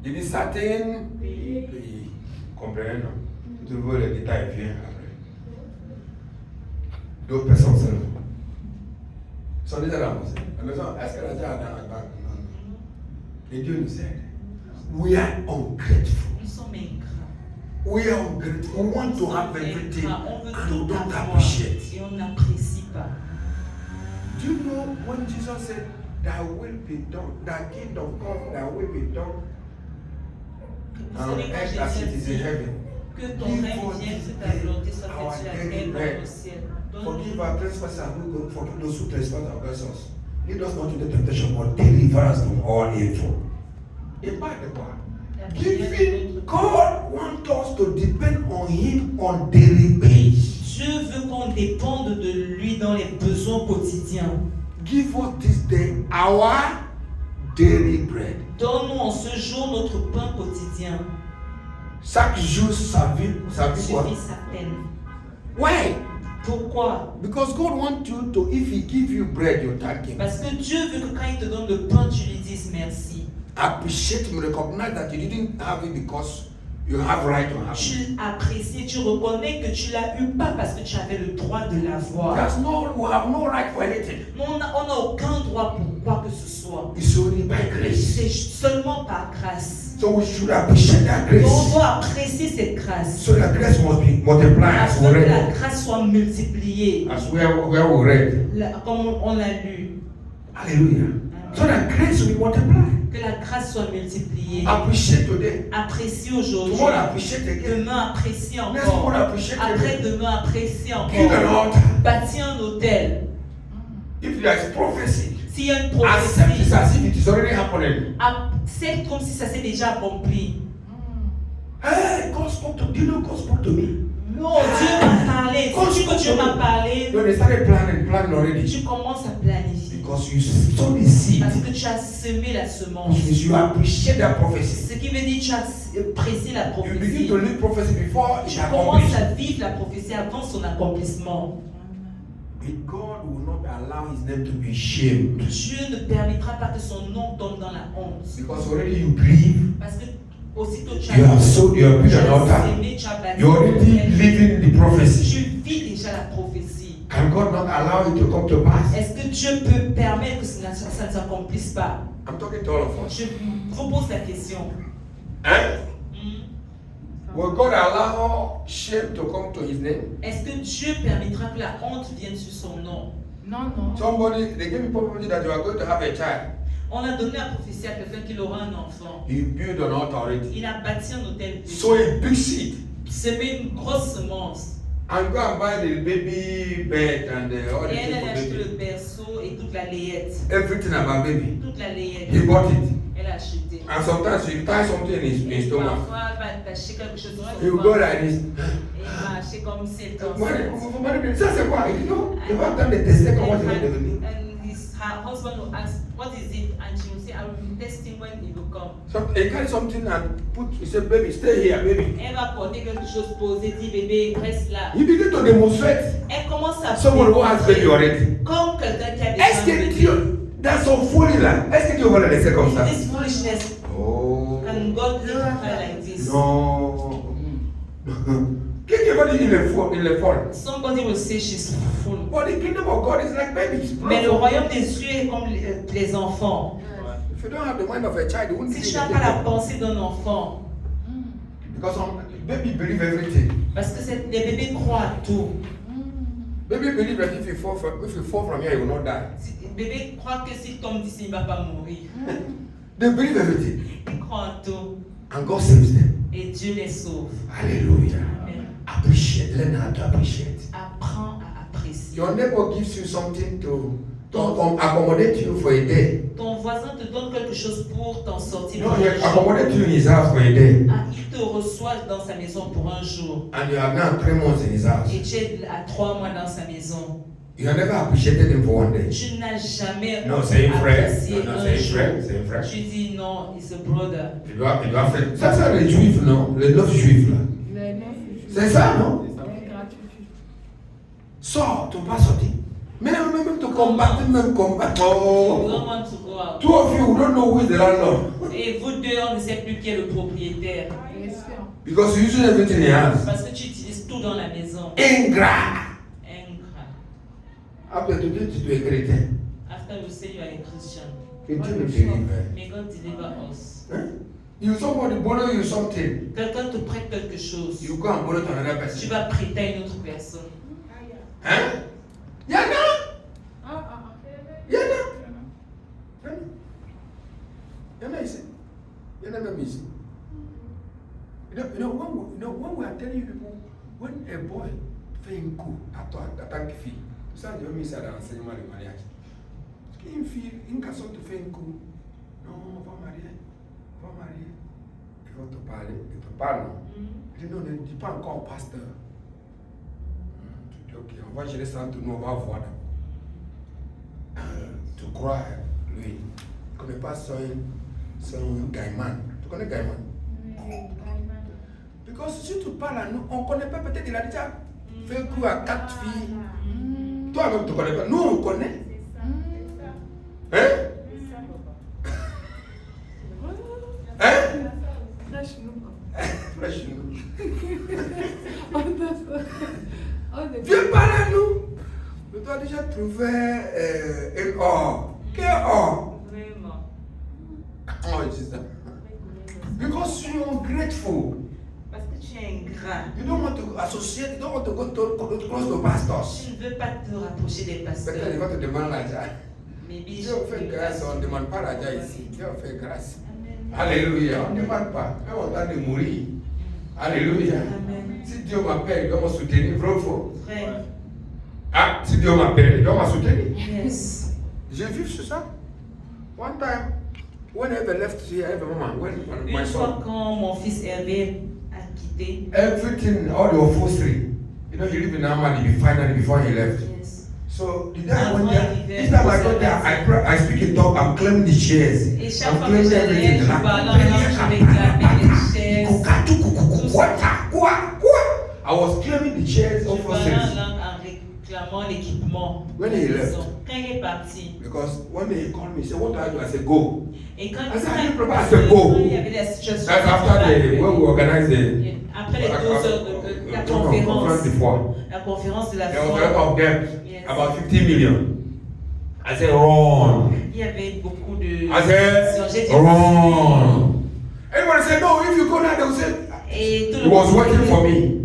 Je dis certains pays. Comprenez, non? Tu veux les détails, viens après. 2 personnes seulement. Ils sont déjà remboursés. Est-ce que l'argent est dans la banque? Non. Et Dieu nous aide. We are ungrateful. Nous sommes ingrats. We are ungrateful. We want to have everything On veut and we tout don't avoir appreciate. et on n'apprécie pas. Do you know when Jesus said, "Thy will be done, thy kingdom come, thy will be done Vous on savez, quand earth as it is Jésus in dit heaven." que ton règne vienne, que ta volonté soit faite sur la terre comme au ciel. Forgive our trespasses and we forgive those who trespass against us. Lead us not into temptation, but deliver us from all evil. Et pas de quoi? Giving, God wants us to depend on Him on daily basis. Dieu veut qu'on dépende de lui dans les besoins quotidiens. Give us this day our daily bread. Donne-nous en ce jour notre pain quotidien. Chaque jour sa vie quoi? Suffit sa peine. Why? Pourquoi? Because God wants you to, if He give you bread, you thank Him. Parce que Dieu veut que quand il te donne le pain, tu lui dises merci. Appreciate Him, recognize that you didn't have it because you have right to have it. Tu apprécies, tu reconnais que tu l'as eu pas parce que tu avais le droit de l'avoir. We have no right for anything. On n'a aucun droit pour quoi que ce soit. It's only by grace. C'est seulement par grâce. So we should appreciate that grace. On doit apprécier cette grâce. So the grace must be multiplied as Afin we que la read. grâce soit multipliée. As we read. Comme on l'a lu. Hallelujah. So that grace will be multiplied. Que la grâce soit multipliée. Appreciate today. Apprécie aujourd'hui. Tomorrow appreciate again. Demain, apprécie Next one encore. appreciate Après again. demain, apprécie Build an encore. altar. Bâtis un hôtel. If there is prophecy, S'il y a une accept it prophétie, as if it is already happening. accepte comme si ça s'est déjà accompli. Hey, God spoke to you. Know God spoke to me. Non, Dieu m'a parlé. Si que Dieu m'a parlé, No, they started planning already. tu commences à planifier. Because you sow the seed. Parce que tu as semé la semence. Which means you appreciate that prophecy. Ce qui veut dire que tu as apprécié la You begin prophétie. to live prophecy before it Tu accomplished. commences à vivre la prophétie avant son accomplissement. But God will not allow His name to be shamed. Dieu ne permettra pas que son nom tombe dans la honte. Because already you believe, Parce que aussitôt tu you have sowed, you have built an as altar, semé, tu as bâti. you're already living the prophecy. Tu vis déjà la prophétie. Can God not allow it to come to pass? Est-ce que Dieu peut permettre que ça ne s'accomplisse pas? I'm talking to all of us. Je vous pose la question. Hein? Will God allow shame to come to His name? Est-ce que Dieu permettra que la honte vienne sur son nom? Non, non. Somebody, they gave me prophecy that you are going to have a child. On a donné la prophétie à quelqu'un qu'il aura un enfant. He built an altar already. Il a bâti un hôtel. Sow a big seed. Semé une grosse semence. And go and buy the baby bed and all the Et elle things a for acheté baby. le berceau et toute la layette. Everything about baby. Toute la layette. He bought it. Elle a acheté. And sometimes you tie something in his stomach. Parfois, elle va attacher quelque chose sur He son will go ventre. like this. Et il va acheter comme si elle était enceinte. Ça c'est quoi? Il dit non. Il va attendre de tester comment tu vas devenir. And her husband will ask, What is it? And she will say, I will be testing when it will come. So he carry something and put, he said, baby, stay here, baby. Elle va porter quelque chose posé, dit bébé, reste là. He begin to demonstrate. Elle commence à Someone who has baby already. comme quelqu'un qui a déjà Est-ce un que bébé. Dieu, dans son folie là, est-ce que Dieu va le laisser comme ça? This foolishness, Oh. can God leave her like this? Non. Quelqu'un va dire il est fou, il est folle. Somebody will say she's full. But the kingdom of God is like babies. Mais le royaume des cieux est comme les enfants. If you don't have the mind of a child, you won't Si see tu n'as the pas la kingdom. pensée d'un enfant, Because baby believe everything. parce que les bébés croient à tout. Baby believe that if you fall from here, you will not die. Les bébés croient que s'il tombe d'ici, il ne va pas mourir. They believe everything. Ils croient à tout. And God saves them. Et Dieu les sauve. Hallelujah. Amen. Appreciate. Learn how to appreciate. Apprends à apprécier. Your neighbor gives you something to accommodate you for a day. Ton voisin te donne quelque chose pour t'en sortir. No, pour he un jour. accommodate you in his house for a day. Ah, il te reçoit dans sa maison pour un jour. And you are now 3 months in his house. Et tu es à 3 mois dans sa maison. You have never appreciated him for one day. Tu n'as jamais No, same friend. apprécié No, un same jour. friend, same friend. Tu dis non, it's a brother. Il doit faire. Ça, c'est les juifs, non? Les 9 juifs, là. C'est ça, non? Sors, tu ne peux pas sortir. Même te combattre, même combattre. You Oh. don't want to go out. Two of you don't know who is the landlord. Et vous deux, on ne sait plus qui est le propriétaire. Because you use everything he has. Parce que tu utilises tout dans la maison. Ingrat. Ingrat. Après tout, tu es chrétien. After you say you are a Christian, Que Dieu me délivre. may God deliver us. Hein? You somebody borrow you something. Quelqu'un te prête quelque chose. You go and borrow to another Tu person. vas prêter à une autre personne. Hein? Yana? Yana? Yana ici. Yana même ici. You know, when we are telling you people, when a boy fait un coup à toi, en tant que fille, ça, je vais mettre ça dans l'enseignement du mariage. Parce qu'une fille, une garçon te fait un coup, non, on va marier, il va te parler, il te parle, non? Il dit non, ne dis pas encore au pasteur. Tu dis ok, on va gérer ça entre nous, on va voir. Tu crois, lui, il ne connaît pas son Gaiman. Tu connais Gaiman? Parce que si tu parles à nous, on ne connaît pas, peut-être il a déjà fait un coup à 4 filles. Toi-même, tu ne connais pas. Nous, on connaît. Hein? Hein? Lâche-nous. Viens parler à nous. Tu dois déjà trouver un or. Quel or? Vraiment. Oh, Jesus. Because you are grateful. Parce que tu es ingrat. You don't want to associate, you don't want to go to close to pastors. Tu ne veux pas te rapprocher des Peut-être il pasteurs. va te demander l'argent. Maybe Dieu fait grâce, on ne demande pas l'argent ici. Dieu fait grâce. Amen. Alléluia, on ne demande pas. Même on t'a de mourir. Alléluia. Amen. Si Dieu m'appelle, il doit me soutenir. Vrai ou faux? Frère. Ah, si Dieu m'appelle, il doit me soutenir. Yes. J'ai vu sur ça. One time, when I left here, every moment, when my Une son, fois quand mon fils Hervé a quitté, everything, all the upholstery, you know, he lived in Amman finally before he left. yes. So the day I went there, each time I go there, I speak in talk, I'm claiming the chairs. Et chaque I'm fois que claiming j'allais, everything. je parlais en langue, je réclamais les chaises. I was claiming the chairs Je of parlais en upholstery. langue en réclamant l'équipement. When he left. Quand il est parti. Because when he called me, he said, what do I do? I said, go. Et quand I said, I didn't prepare. I said, go. il y avait la situation. That's after when we organized the Après les 12 heures de la conférence. before. La conférence de la There was a lot foi. of debt, Yes. about 50 million. I said, run. Il y avait beaucoup de. I said, J'ai dit, run. Everyone said, no, if you go there, they will say, Et tout he le was monde. waiting for me.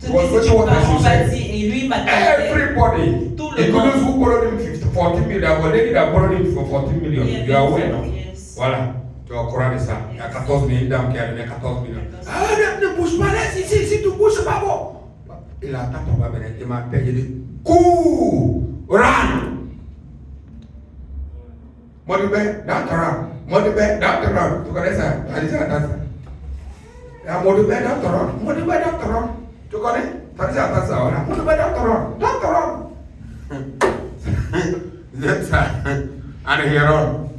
Tout He was le waiting monde what I on should va say. dire, et lui m'attendait. Everybody, Tout le including monde. those who borrowed him 14 million, there was a lady that borrowed him for 14 million. Il y avait You are une aware, femme, no? yes. Voilà. Tu es au courant de ça. Il y a 14 millions d'âmes qui a donné 14 millions. 14 Ah, ne bouge pas, laisse ici, si tu bouges, c'est pas bon. Il attend ton bébé, il m'a payé, il dit, cours, run. Modibé, don't run. Modibé, don't run. Tu connais ça? Tu as dit ça, attends ça. Modibé, don't run. Modibé, don't run. Tu connais? Tu as dit ça, attends ça, voilà. Modibé, don't run. Don't run. That's ça. And he run.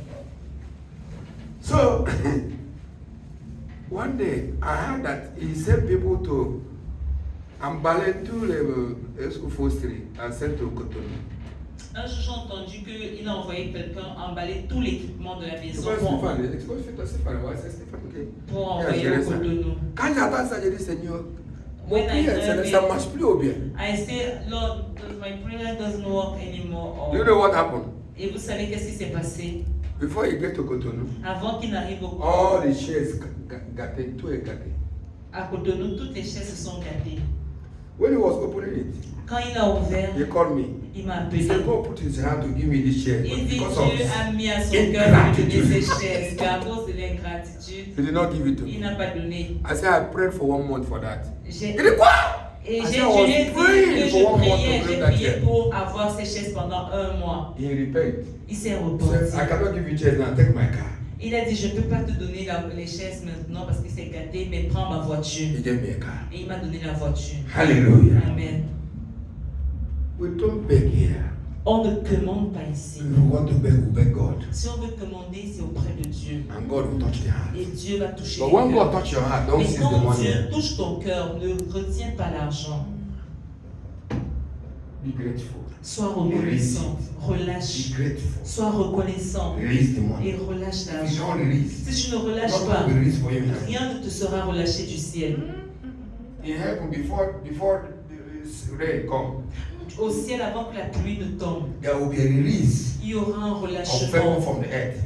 one day, I heard that he sent people to emballer tous les escouffosteries and sent to Cotonou. Un jour, j'ai entendu qu'il a envoyé quelqu'un emballer tout l'équipement de la maison pour envoyer au Cotonou. Quand j'entends ça, je dis Seigneur, When I heard ça ne marche plus au bien. I say, Lord, my prayer doesn't work anymore. Do you know what happened? Et vous savez qu'est-ce qui s'est passé? Before he get to Cotonou, Avant qu'il n'arrive au all the chairs gâtés, tout est gâté. à Cotonou, toutes les chaises se sont gâtées. When he was opening it, Quand il a ouvert, he called me. il m'a He appelé. said, God put his hand to give me this chair. Il dit, Because of Dieu a mis à son cœur de donner ces chaises, mais à cause de l'ingratitude, he did not give it to il me. n'a pas donné. I said, I prayed for 1 month for that. J'ai- Il dit quoi? Et I je said, I lui ai was praying dit que for 1 month j'ai to bring that prié chair. pour avoir ces chaises pendant 1 mois. He repaid. Il s'est He said, repenti. I cannot give you chairs now, take my car. Il a dit, je ne peux pas te donner les chaises maintenant parce que c'est gâté, mais prends ma voiture. He gave me a car. Et il m'a donné la voiture. Hallelujah. Amen. We don't beg here. On ne commande pas ici. If we want to beg, we beg God. Si on veut commander, c'est auprès de Dieu. And God will touch the heart. Et Dieu va toucher But les when cœurs. God touch your heart, don't Mais seize the quand money. Dieu touche ton cœur, ne retiens pas l'argent. Be grateful. Sois reconnaissant. Relâche. Be grateful. Sois reconnaissant. Release the money. Et relâche If you l'argent. don't release, Si tu ne relâches God pas, will release for you. rien ne te sera relâché du ciel. In heaven, before the rain come, Au ciel, avant que la pluie ne tombe, there will be a release il y aura un of favor relâchement from the earth.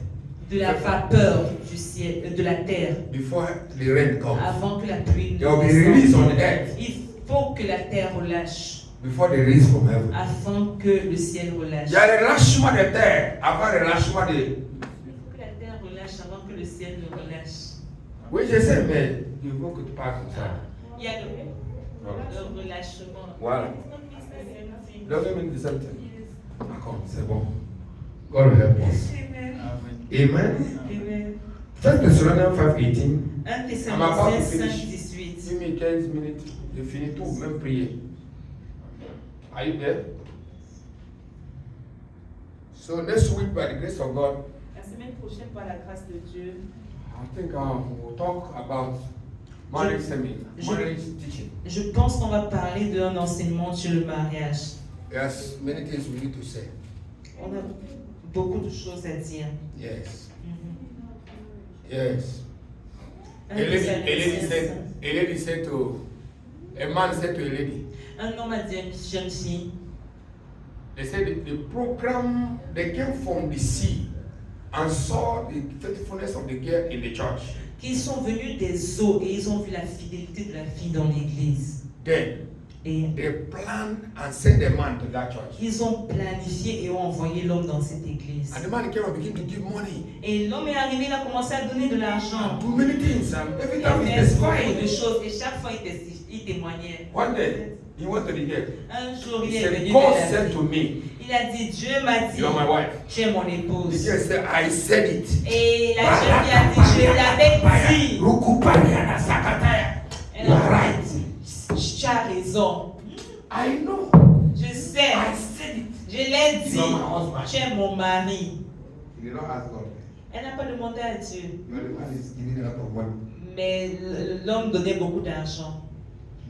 de la vapeur du ciel, de la terre, Before the rain comes, avant que la pluie ne there will be a release descende. on the earth. Il faut que la terre relâche, Before the release from heaven. afin que le ciel relâche. Il y a le relâchement de terre avant le relâchement de. Il faut que la terre relâche avant que le ciel ne relâche. Oui, je sais, mais il faut que tu parles comme ça. Il y a le relâchement. Voilà. Doesn't mean the same thing. D'accord, c'est bon. God will help us. Amen. Amen. 1 Thessalonians 5:18. 1 I'm about to Thessaloniciens 5, finish. 18. Give me 15 minutes. Je finis tout, même prier. Are you there? So next week, by the grace of God, La semaine prochaine, par la grâce de Dieu, I think we'll talk about marriage seminar, marriage teaching. je pense qu'on va parler d'un enseignement sur le mariage. There's many things we need to say. On a beaucoup de choses à dire. Yes. Mhm. Yes. Un A lady Thessaloniciens said to a man said to a lady, Un homme a dit à une jeune fille, they said the program they came from the sea and saw the faithfulness of the girl in the church. qu'ils sont venus des eaux et ils ont vu la fidélité de la fille dans l'église. Then Et they planned and sent the man to that church. ils ont planifié et ont envoyé l'homme dans cette église. And the man came and began to give money. Et l'homme est arrivé, il a commencé à donner de l'argent. Do many things and every Il time a he fait beaucoup de testified. choses et chaque fois il témoignait. One day he went to the girl. Un jour il He est said, venu God vers la said fille. to me, Il a dit, Dieu m'a dit, you are my wife. tu es mon The épouse. girl said, I said it. Et la jeune fille a dit, je l'avais dit. Rukupariana Sakataya. Elle You a are right. dit, tu as raison. I know. Je sais. I said it. Je l'ai dit. You are my husband. Tu es mon mari. You don't ask God. Elle n'a pas demandé à Dieu. You're the man is giving a lot of money. Mais l'homme donnait beaucoup d'argent.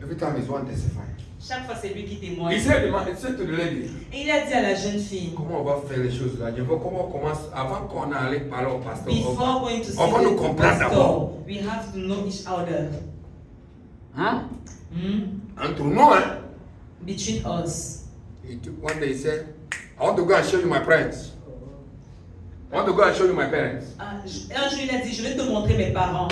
Every time he's one testifying. Chaque fois, c'est lui qui He témoigne. said, the man, he said to the lady, Et il a dit à la jeune fille, comment on va faire les choses là? Je veux comment on commence avant qu'on allait parler au pasteur. before going to see on va nous the comprendre d'abord. pastor, we have to know each other. Hein? Hmm? Entre nous, hein? Between us. One day he said, I want to go and show you my parents. I want to go and show you my parents. Un jour, il a dit, je vais te montrer mes parents.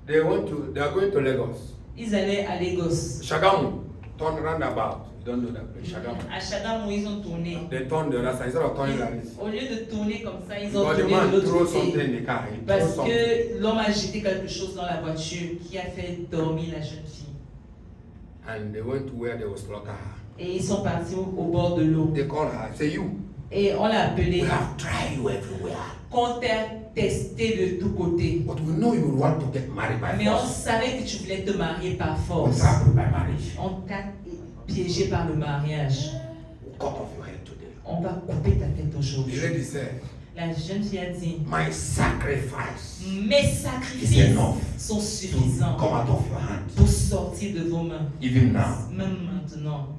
They are going to Lagos. Ils allaient à Lagos. Shagamu, turn roundabout. You don't know that place, Shagamu. À Chagam, où ils ont tourné. They turn the other side instead of turning like this. Au lieu de tourner comme ça, ils ont Because the tourné man de threw l'autre something côté. in the car. He threw Parce something. que l'homme a jeté quelque chose dans la voiture qui a fait dormir la jeune fille. And they went to where they will slaughter her. Et ils sont partis au bord de l'eau. They called her, say you. Et on l'a appelé. We have tried you everywhere. Qu'on t'a testé de tous côtés. But we know you want to get married by Mais on force. savait que tu voulais te marier par We force. have by marriage. On t'a piégé par le mariage. We'll cut off your head today. On va couper ta tête The aujourd'hui. lady said, La jeune fille a dit, my sacrifice mes is sacrifices enough sont to suffisants come out of your hand. pour sortir de vos mains. Even now. Même maintenant.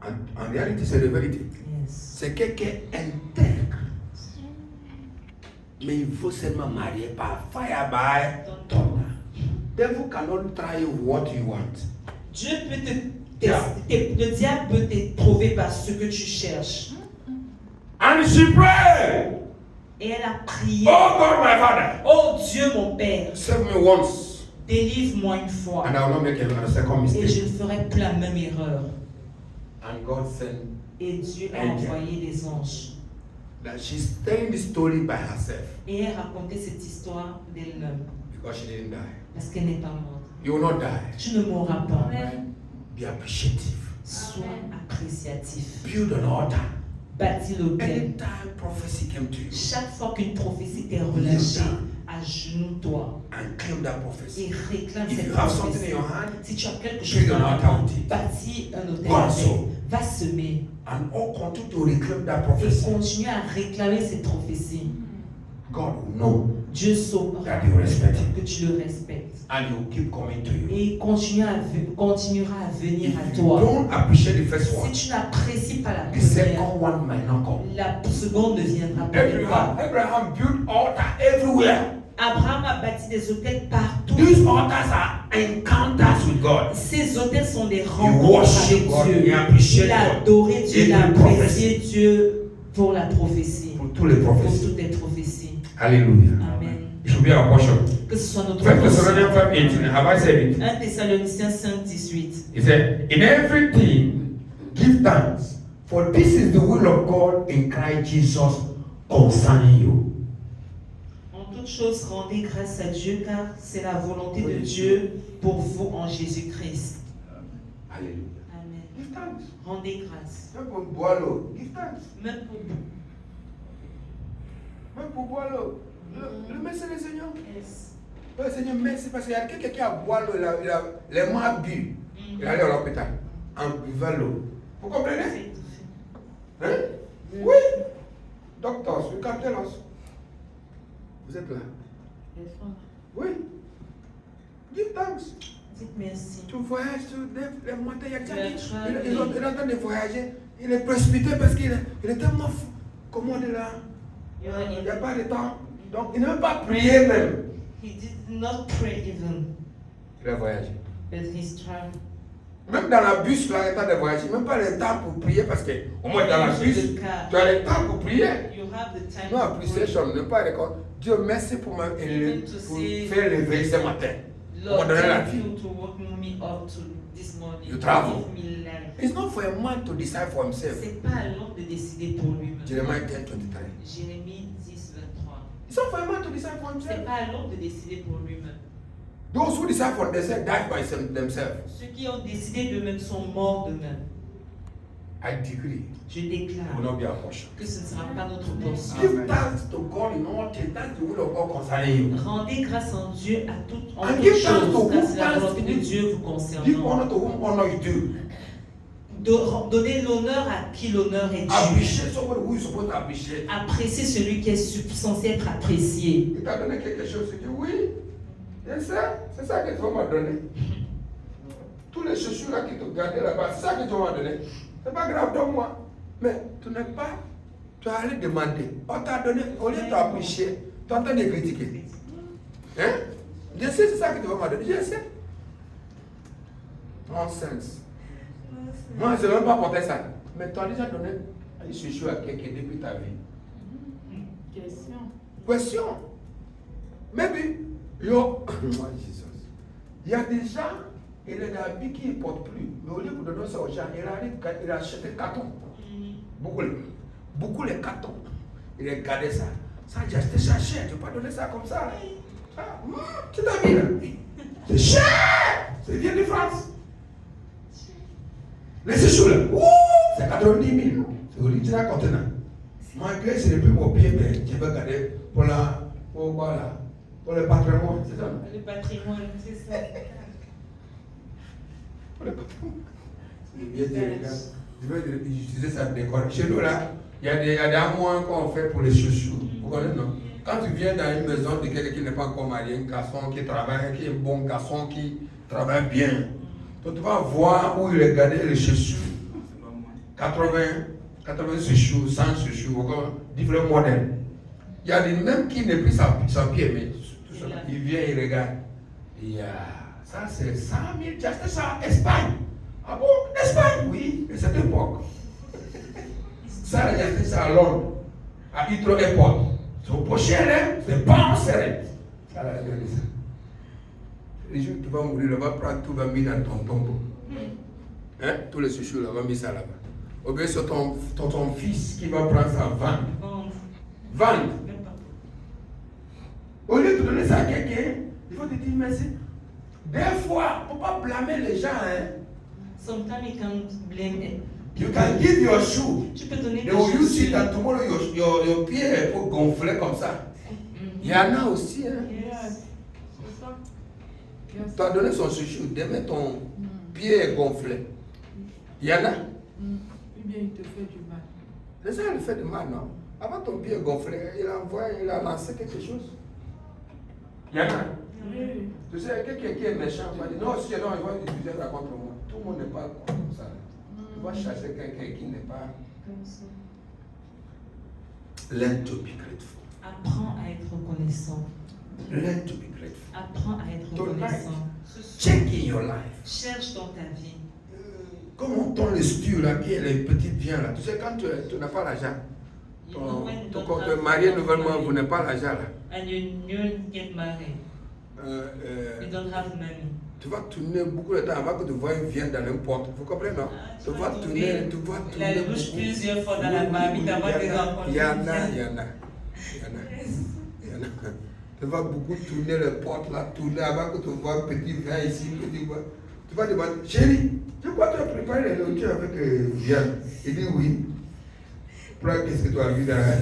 En réalité, c'est la vérité. Yes. C'est quelqu'un intègre. Mais il faut seulement marier par fire by thunder. Devil cannot try what you want. Dieu peut le diable peut te trouver par ce que tu cherches. And she prayed. Et elle a prié. Oh God, my Father. Oh Dieu mon Père, Save me once. délivre-moi une fois. And I will not make a second Et je mistake. ne ferai plus la même erreur. And God sent Et Dieu a Angel. envoyé des anges. that she's telling the story by herself. Et elle racontait cette histoire d'elle-même. Because she didn't die. Parce qu'elle n'est pas morte. You will not die. Tu ne mourras pas. Be appreciative. Sois appréciatif. Build an altar. Bâtis l'autel. Anytime prophecy came to you, Chaque fois qu'une prophétie t'est relâchée, agenouille-toi and claim that prophecy. et réclame If cette you have something in prophétie. your hand, Si tu as quelque build chose dans an la altar main, with it. bâtis un autel Go and avec. sow. Va semer And all continue to reclaim that et prophecy. continue à réclamer cette prophétie. God will know Dieu saura that you respect him. que tu le respectes And he will keep coming to you. et il continuera à venir à If you toi. don't appreciate the first Si one, tu n'apprécies pas la the première, second one might not come. la seconde ne viendra pas. Abraham built altar everywhere. Abraham a bâti des hôtels partout. These altars are encounters with God. Ces hôtels sont des He rencontres worship God. avec He Dieu. appreciate Il a God. adoré Dieu, Et il a pour apprécié Dieu pour la prophétie, For tous les pour prophéties. toutes les prophéties. Hallelujah. Amen. It should be our portion. Que ce soit notre 1 portion. Thessalonians 5:18. Have I said it? 1 Thessaloniciens 5, 18. He said, in everything, give thanks, for this is the will of God in Christ Jesus concerning you. En toute chose, rendez grâce à Dieu, car c'est la volonté de Dieu pour vous en Jésus-Christ. Hallelujah. Amen. Give thanks. Rendez grâce. Même pour boire l'eau, give thanks. Même pour Même pour boire l'eau. Le merci le Seigneur. Yes. Le Seigneur, merci parce qu'il y a quelqu'un qui a boire l'eau, il a les mains bu. Il est allé à l'hôpital en buvant l'eau. Vous comprenez? Hein? Oui. Docteur, vous captez là. Vous êtes là? Oui. Give thanks. Dites merci. Tu voyages, les matins, il y a quelqu'un Tu il est en train de voyager, il est précipité parce qu'il est tellement commode là. Il n'y a pas de temps. Donc il n'a même pas prié même. He did not pray even, Il a voyagé. but he's trying. Même dans la bus, là, il est en train de voyager, même pas le temps pour prier parce que au moins dans la bus, tu as le temps pour prier. You have the time Non, to appreciation, ne pas reconnaître. Dieu, merci pour faire lever ce matin. Lord, On donner la thank vie. you to wake me up to this morning. You travel. Give me life. It's not for a man to decide for himself. C'est pas à l'homme de décider pour lui-même. Jeremiah 10:23. Jérémie 10, 23. It's not for a man to decide for himself. C'est pas à l'homme de décider pour lui-même. Those who decide for themselves die by themselves. Ceux qui ont décidé d'eux-mêmes sont morts d'eux-mêmes. I decree Je it déclare will not be our portion. que ce ne sera pas notre portion. Give thanks to God in all things. That's the will of God concerning you. Rendez grâce en Dieu en And toutes give thanks to choses, car whom c'est la thanks volonté de is. Dieu vous Give concernant. honor to whom honor is due. Donnez l'honneur à qui l'honneur est dû. Appreciate somebody who is supposed to appreciate. Appréciez celui qui est censé être apprécié. Il t'a donné quelque chose, tu dis oui. C'est ça que tu vas me donner. Tous les chaussures là qui te gardaient là-bas, c'est ça que tu vas me donner. C'est pas grave, donne-moi. Mais tu n'es pas, tu as allé demander. On t'a donné, au lieu de t'apprécier, tu es en train de critiquer. Hein? Je sais, c'est ça que tu vas me donner. Je sais. Nonsense. Moi, je ne vais même pas porter ça. Mais tu as déjà donné une chaussure à quelqu'un depuis ta vie. Question. Maybe, yo, moi, Jesus. Il y a des gens, il y a des habits qu'ils ne portent plus. Mais au lieu de donner ça aux gens, il a acheté carton. Beaucoup les cartons. Il a gardé ça. Ça, j'ai acheté ça cher. Tu ne peux pas donner ça comme ça. Tu t'as mis là. C'est cher. C'est bien de France. Les chaussures là. C'est 90 000. C'est original contenant. Malgré c'est le plus beau pied, mais je vais garder pour le patrimoine, c'est ça? Le patrimoine, c'est ça. Pour le patrimoine. C'est bien, je vais utiliser ça de décor. Chez nous là, Il y a des amours qu'on fait pour les chouchous. Vous connaissez, non? Quand tu viens dans une maison de quelqu'un qui n'est pas encore marié, un garçon qui travaille, qui est un bon garçon, qui travaille bien, donc tu vas voir où il est gardé les chouchous. 80 chouchous, 100 chouchous, encore différents modèles. Il y a des mêmes qui n'est plus sans pied, mais tout ça, il vient, il regarde. Et ça, c'est 100 000, j'ai acheté ça en Espagne. Ah bon? Espagne? Oui, à cette époque. Ça, j'ai acheté ça à Londres, à Heathrow Airport. C'est pas cher, hein? C'est pas en serré. Ça, là, regardez ça. Les jours tu vas mourir, on va prendre tout, va mettre dans ton tombeau. Hein? Tous les chouchous, là, on va mettre ça là-bas. Ou bien c'est ton fils qui va prendre ça, vendre. Au lieu de donner ça à quelqu'un, il faut te dire merci. Des fois, il ne faut pas blâmer les gens. Hein? Sometimes you can blame it. You can give your shoe. Tu peux donner They tes will use it chaussures. and tomorrow your pied est pour gonfler comme ça. Il y en a aussi. Hein? Yes. C'est ça. Yes. Tu as donné son chouchou, demain ton pied est gonflé. Il y en a. Ou bien il te fait du mal. Les gens le fait du mal, non? Avant ton pied est gonflé, il a lancé quelque chose. Il y en a. Oui. Tu sais, quelqu'un qui est méchant va dire non, si non, il va utiliser ça contre moi. Tout le monde n'est pas comme ça. Tu vas chercher quelqu'un qui n'est pas. Comme ça. Learn to be grateful. Apprends à être reconnaissant. Learn to be grateful. Apprends à être Tonight. reconnaissant. Check in your life. Cherche dans ta vie. Comme on tourne les stews là, qui est les petites viandes là. Tu sais, quand tu n'as pas l'argent, quand tu es marié nouvellement, vous n'avez pas l'argent là. And you get married. You don't have money. Tu vas tourner beaucoup de temps avant que tu vois une viande dans n'importe. Vous comprenez, non? Tu vas tourner. La bouche plusieurs fois dans la marmite avant tes enfants. Il y en a. Tu vas beaucoup tourner les portes là, tourner avant que tu vois un petit vin ici, petit vin. Tu vas demander, chérie, tu crois que tu as préparé la nourriture avec viande? Il dit oui. Qu'est-ce que tu as vu dans la...